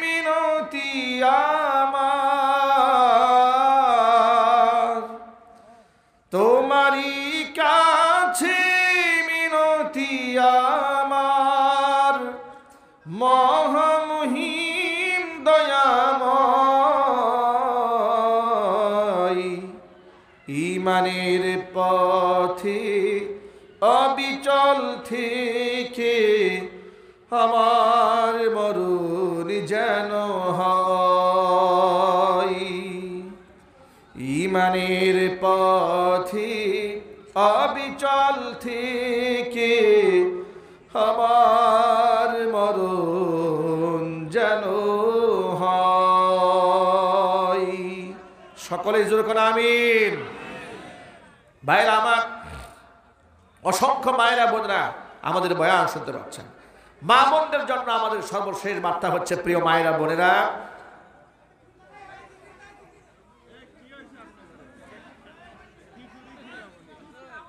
[SPEAKER 1] মিনতি আমার, তোমারই কাছে মিনতি আমার, মহামহিম দয়াময়। ঈমানের পথে অবিচল থেকে আমার মরণ যেন হয়। ঈমানের পথে অবিচল থেকে আমার মরণ যেন হয়। সকলে জোরে করে আমিন। ভাইরা আমার, অসংখ্য মায়েরা বোনরা আমাদের বয়ান শুনতে পাচ্ছেন। মা বোনদের জন্য আমাদের সর্বশেষ বার্তা হচ্ছে, প্রিয় মায়েরা বোনেরা,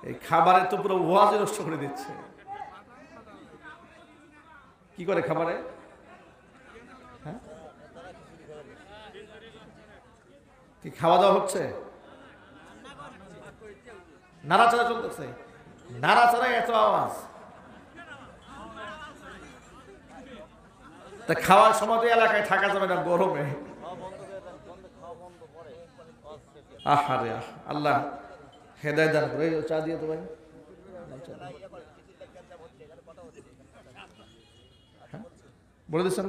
[SPEAKER 1] এই খাবারে তো পুরো ওয়াজ নষ্ট করে দিচ্ছে। কি করে খাবারে? হ্যাঁ, কি খাওয়া দাওয়া হচ্ছে? নাড়াচাড়া চলতেছে, নাড়াচাড়ায় এত আওয়াজ। তা খাওয়ার সময় তো এলাকায় থাকা যাবে না গরমে। আহারে আল্লাহ হেদায়েত দান করে। চা দিয়ে তো ভাই, বলে দিচ্ছেন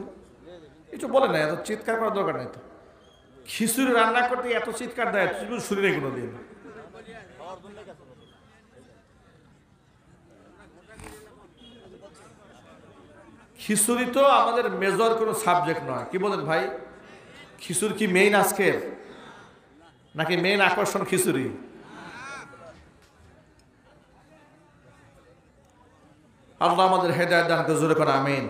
[SPEAKER 1] কিছু বলে না, এত চিৎকার করার দরকার নেই তো। খিচুড়ি রান্না করতে এত চিৎকার দেয়, শুনি নেই কোনো দিন। খিচুড়ি তো আমাদের মেজর কোনো সাবজেক্ট নয়, কি বলেন ভাই? খিচুড়ি কি মেইন আজকের, নাকি মেইন আকর্ষণ খিচুড়ি? আল্লাহ আমাদের হেদায়েত দান করে, জোরে করে আমিন।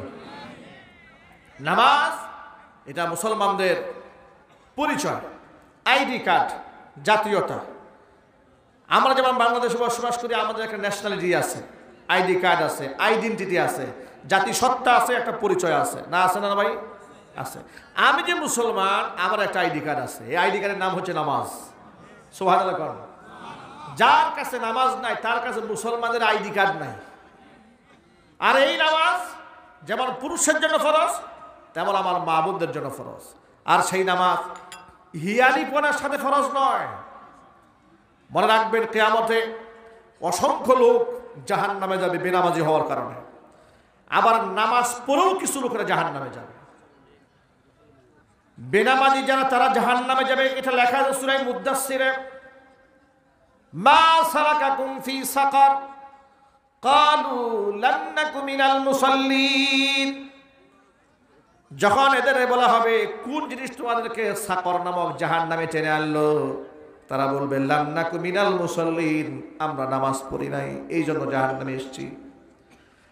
[SPEAKER 1] নামাজ এটা মুসলমানদের পরিচয়, আইডি কার্ড, জাতীয়তা। আমরা যেমন বাংলাদেশে বসবাস করি, আমাদের একটা ন্যাশনালিটি আছে, আইডি কার্ড আছে, আইডেন্টিটি আছে, জাতিসত্তা আছে, একটা পরিচয় আছে, না আছে না ভাই? আছে। আমি যে মুসলমান, আমার একটা আইডি কার্ড আছে, এই আইডি কার্ডের নাম হচ্ছে নামাজ। সুবহানাল্লাহ। যার কাছে নামাজ নাই, তার কাছে মুসলমানের আইডি কার্ড নাই। আর এই নামাজ যেমন পুরুষের জন্য ফরজ, তেমন আমার মা বোনদের জন্য ফরজ। আর সেই নামাজ হিয়ালিপনার সাথে ফরজ নয়। মনে রাখবেন, কিয়ামতে অসংখ্য লোক জাহান্নামে যাবে বেনামাজি হওয়ার কারণে। আবার নামাজ পড়েও কিছু লোকেরা জাহান্নামে যাবে। বেনামাজি যারা, তারা জাহান্নামে যাবে। এটা লেখা আছে সূরা মুদ্দাসসিরে, মা সালাকাকুম ফি সাকার ক্বালু লাম নাকু মিনাল মুসাল্লিন। যখন এদের বলা হবে কোন জিনিস তোমাদেরকে সাকর নামক জাহান্নামে টেনে আনলো, তারা বলবে লাম নাকু মিনাল মুসাল্লিন, আমরা নামাজ পড়ি নাই, এই জন্য জাহান্নামে এসেছি।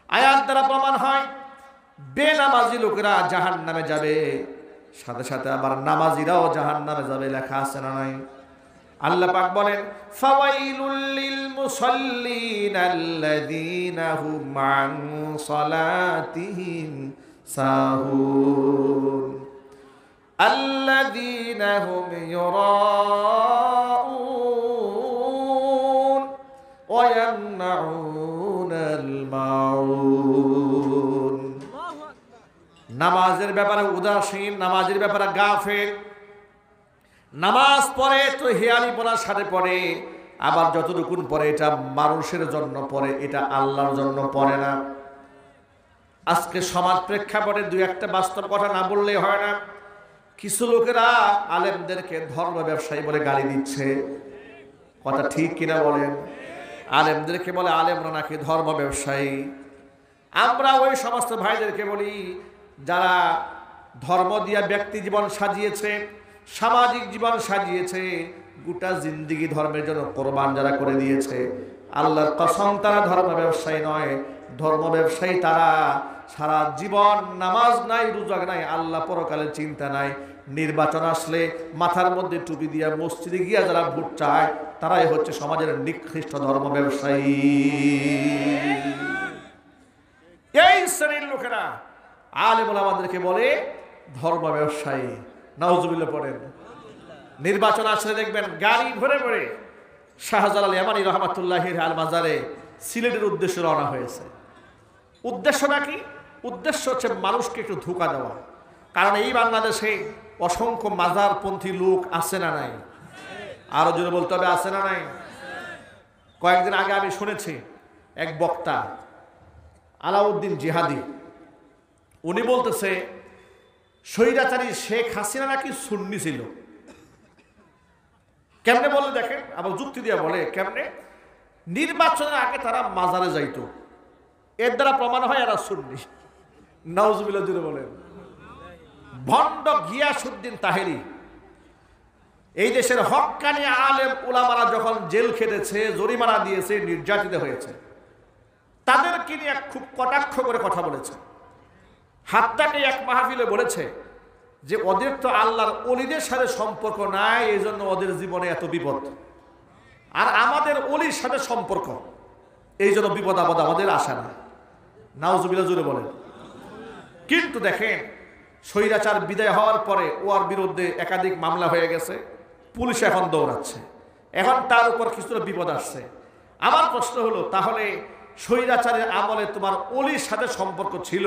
[SPEAKER 1] আয়াত দ্বারা প্রমাণ হয় বেনামাজি লোকেরা জাহান্নামে যাবে, সাথে সাথে আবার নামাজিরাও জাহান্নামে যাবে, লেখা আছে না নাই? আল্লাহ পাক বলেন, ফাওয়াইলুল লিল মুসাল্লিন আল্লাযীনা হুম আন সালাতিহিম সাহুন আল্লাযীনা হুম ইউরাউন ওয়া ইয়ামনাউনাল মাউন। নামাজের ব্যাপারে উদাসীন, নামাজের ব্যাপারে গাফেল। নামাজ পড়ে তো হেয়ালি পড়ার সাথে পড়ে, আবার যতটুকুন পড়ে এটা মানুষের জন্য পড়ে, এটা আল্লাহর জন্য পড়ে না। আজকে সমাজ প্রেক্ষাপটে দুই একটা বাস্তব কথা না বললে হয় না। কিছু লোকেরা আলেমদেরকে ধর্ম ব্যবসায়ী বলে গালি দিচ্ছে, কথা ঠিক কিনা বলেন? আলেমদেরকে বলে আলেমরা নাকি ধর্ম ব্যবসায়ী। আমরা ওই সমস্ত ভাইদেরকে বলি যারা ধর্ম দিয়া ব্যক্তি জীবন সাজিয়েছে, সামাজিক জীবন সাজিয়েছে, গোটা জিন্দিগি ধর্মের জন্য কোরবান যারা করে দিয়েছে, আল্লাহর কসম তারা ধর্ম ব্যবসায়ী নয়। ধর্ম ব্যবসায়ী তারা সারা জীবন নামাজ নাই, রোজা নাই, আল্লাহ পরকালের চিন্তা নাই। নির্বাচন আসলে মাথার মধ্যে টুপি দিয়া মসজিদে গিয়া যারা ভোট চায়, তারাই হচ্ছে সমাজের নিকৃষ্ট ধর্ম ব্যবসায়ী। এই শ্রেণীর লোকেরা আলেম ওলামাদেরকে বলে ধর্ম ব্যবসায়ী। নাউজুবিল্লাহ পড়েন। নির্বাচন আসলে দেখবেন গাড়ি ভরে ভরে শাহজালাল ইয়ামানী রহমাতুল্লাহির আল মাজারে সিলেটের উদ্দেশ্যে রওনা হয়েছে। উদ্দেশ্যটা কি? উদ্দেশ্য হচ্ছে মানুষকে একটু ধোঁকা দেওয়া। কারণ এই বাংলাদেশে অসংখ্য মাজারপন্থী লোক আছে না নাই? আরো জোরে বলতে হবে, আছে না নাই? কয়েকদিন আগে আমি শুনেছি এক বক্তা আলাউদ্দিন জিহাদি, উনি বলতেছে স্বৈরাচারী শেখ হাসিনা নাকি সুন্নি ছিল। কেমনে বলে দেখেন, আবার যুক্তি দিয়ে বলে কেমনে? নির্বাচনের আগে তারা মাজারে যাইতো, এর দ্বারা প্রমাণ হয় এরা সুন্নি। নাউজুবিল্লাহ জুড়ে বলেন। ভণ্ড গিয়াসউদ্দিন তাহেরি, এই দেশের হক্কানি আলেম উলামারা যখন জেল খেটেছে, জরিমানা দিয়েছে, নির্যাতিত হয়েছে, তাদেরকে নিয়ে খুব কটাক্ষ করে কথা বলেছে। হাত্তাকে এক মাহফিলে বলেছে যে ওদের তো আল্লাহর ওলিদের সাথে সম্পর্ক নাই, এই জন্য ওদের জীবনে এত বিপদ, আর আমাদের ওলির সাথে সম্পর্ক, এই জন্য বিপদ আপদ আমাদের আসে না। নাউজুবিল্লাহ জুড়ে বলেন। কিন্তু দেখেন স্বৈরাচার বিদায় হওয়ার পরে ওর বিরুদ্ধে একাধিক মামলা হয়ে গেছে, পুলিশ এখন দৌড়াচ্ছে, এখন তার উপর কিছুটা বিপদ আসছে। আমার প্রশ্ন হলো, তাহলে স্বৈরাচারের আমলে তোমার ওলির সাথে সম্পর্ক ছিল,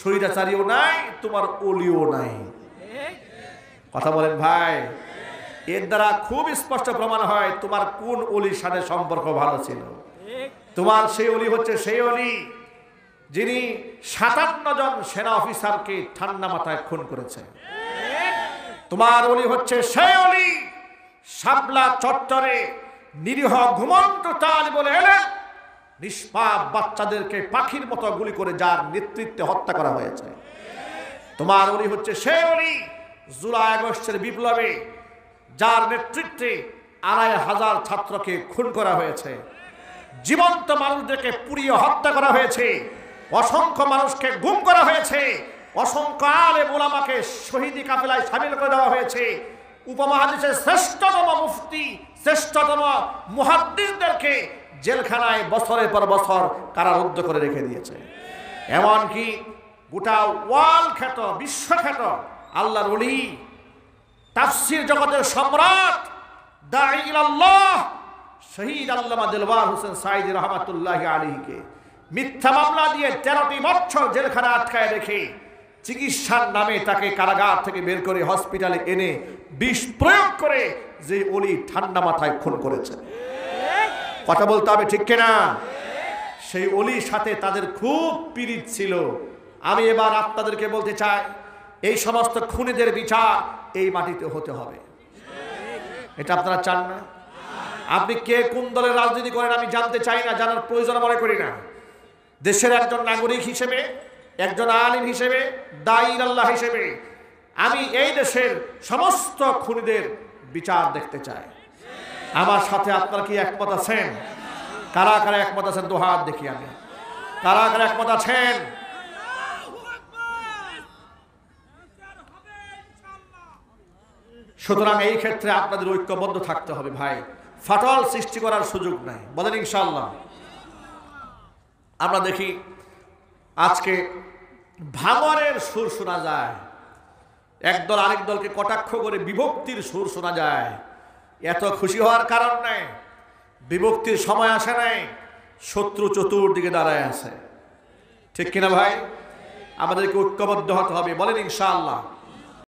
[SPEAKER 1] স্বৈরাচারীও নাই, তোমার ওলিও নাই। কথা বলেন ভাই। এর দ্বারা খুব স্পষ্ট প্রমাণ হয় তোমার কোন ওলির সাথে সম্পর্ক ভালো ছিল। তোমার সেই ওলি হচ্ছে সেই ওলি যিনি ৫৭ জন সেনা অফিসারকে ঠান্ডা মাথায় খুন করেছে। তোমার ওলি হচ্ছে সেই ওলি শাপলা চত্বরে নিরীহ ঘুমন্ত তালিবুল ইলম নিষ্পাপ বাচ্চাদেরকে পাখির মতো গুলি করে যার নেতৃত্বে হত্যা করা হয়েছে। তোমার ওলি হচ্ছে সেই ওলি জুলাই আগস্টের বিপ্লবে যার নেতৃত্বে ২৫০০ ছাত্রকে খুন করা হয়েছে, জীবন্ত মানুষদেরকে পুড়িয়ে হত্যা করা হয়েছে, অসংখ্য মানুষকে গুম করা হয়েছে, অসংখ্য আলেম উলামাকে শহীদি কাফেলায় শামিল করে দেওয়া হয়েছে, উপমহাদেশের শ্রেষ্ঠতম মুফতি, শ্রেষ্ঠতম মুহাদ্দিসদেরকে জেলখানায় বছরের পর বছর কারারুদ্ধ করে রেখে দিয়েছে। এমনকি গোটা ওয়ার্ল্ড খ্যাত, বিশ্বখ্যাত আল্লাহর ওলি, তাফসীর জগতের সম্রাট, দাঈ ইলাল্লাহ শহীদ আল্লামা দেলওয়ার হোসেন সাঈদী রহমাতুল্লাহি আলাইহিকে মিথ্যা মামলা দিয়ে ১৩টি বছর জেলখানা আটকায় রেখে চিকিৎসার নামে তাকে কারাগার থেকে বের করে হসপিটালে এনে বিষ প্রয়োগ করে যে ওলি ঠান্ডা মাথায় খুন করেছে। কথা বলতে হবে ঠিক কিনা? সেই ওলির সাথে তাদের খুব পীড়িত ছিল। আমি এবার আপনাদেরকে বলতে চাই, এই সমস্ত খুনিদের বিচার এই মাটিতে হতে হবে। এটা আপনারা চান না? আপনি কে কোন দলের রাজনীতি করেন আমি জানতে চাই না, জানার প্রয়োজন মনে করি না। দেশের একজন নাগরিক হিসেবে, একজন আলিম হিসেবে, দাঈ আল্লাহ হিসেবে আমি এই দেশের সমস্ত খুনিদের বিচার দেখতে চাই। আমার সাথে আপনারা কি একমত আছেন? কারা কারা একমত আছেন? দু হাত দেখি আমি। কারা কারা একমত আছেন? সুতরাং এই ক্ষেত্রে আপনাদের ঐক্যবদ্ধ থাকতে হবে ভাই, ফাটল সৃষ্টি করার সুযোগ নাই। বলেন ইনশাআল্লাহ। আমরা দেখি আজকে ভাঙনের সুর শোনা যায়, একদল আরেক দলকে কটাক্ষ করে বিভক্তির সুর শোনা যায়। এত খুশি হওয়ার কারণ নাই, বিভক্তির সময় আসে নাই, শত্রু চতুর্দিকে দাঁড়ায় আছে। ঠিক কিনা ভাই? আমাদেরকে ঐক্যবদ্ধ হতে হবে, বলেন ইনশাআল্লাহ।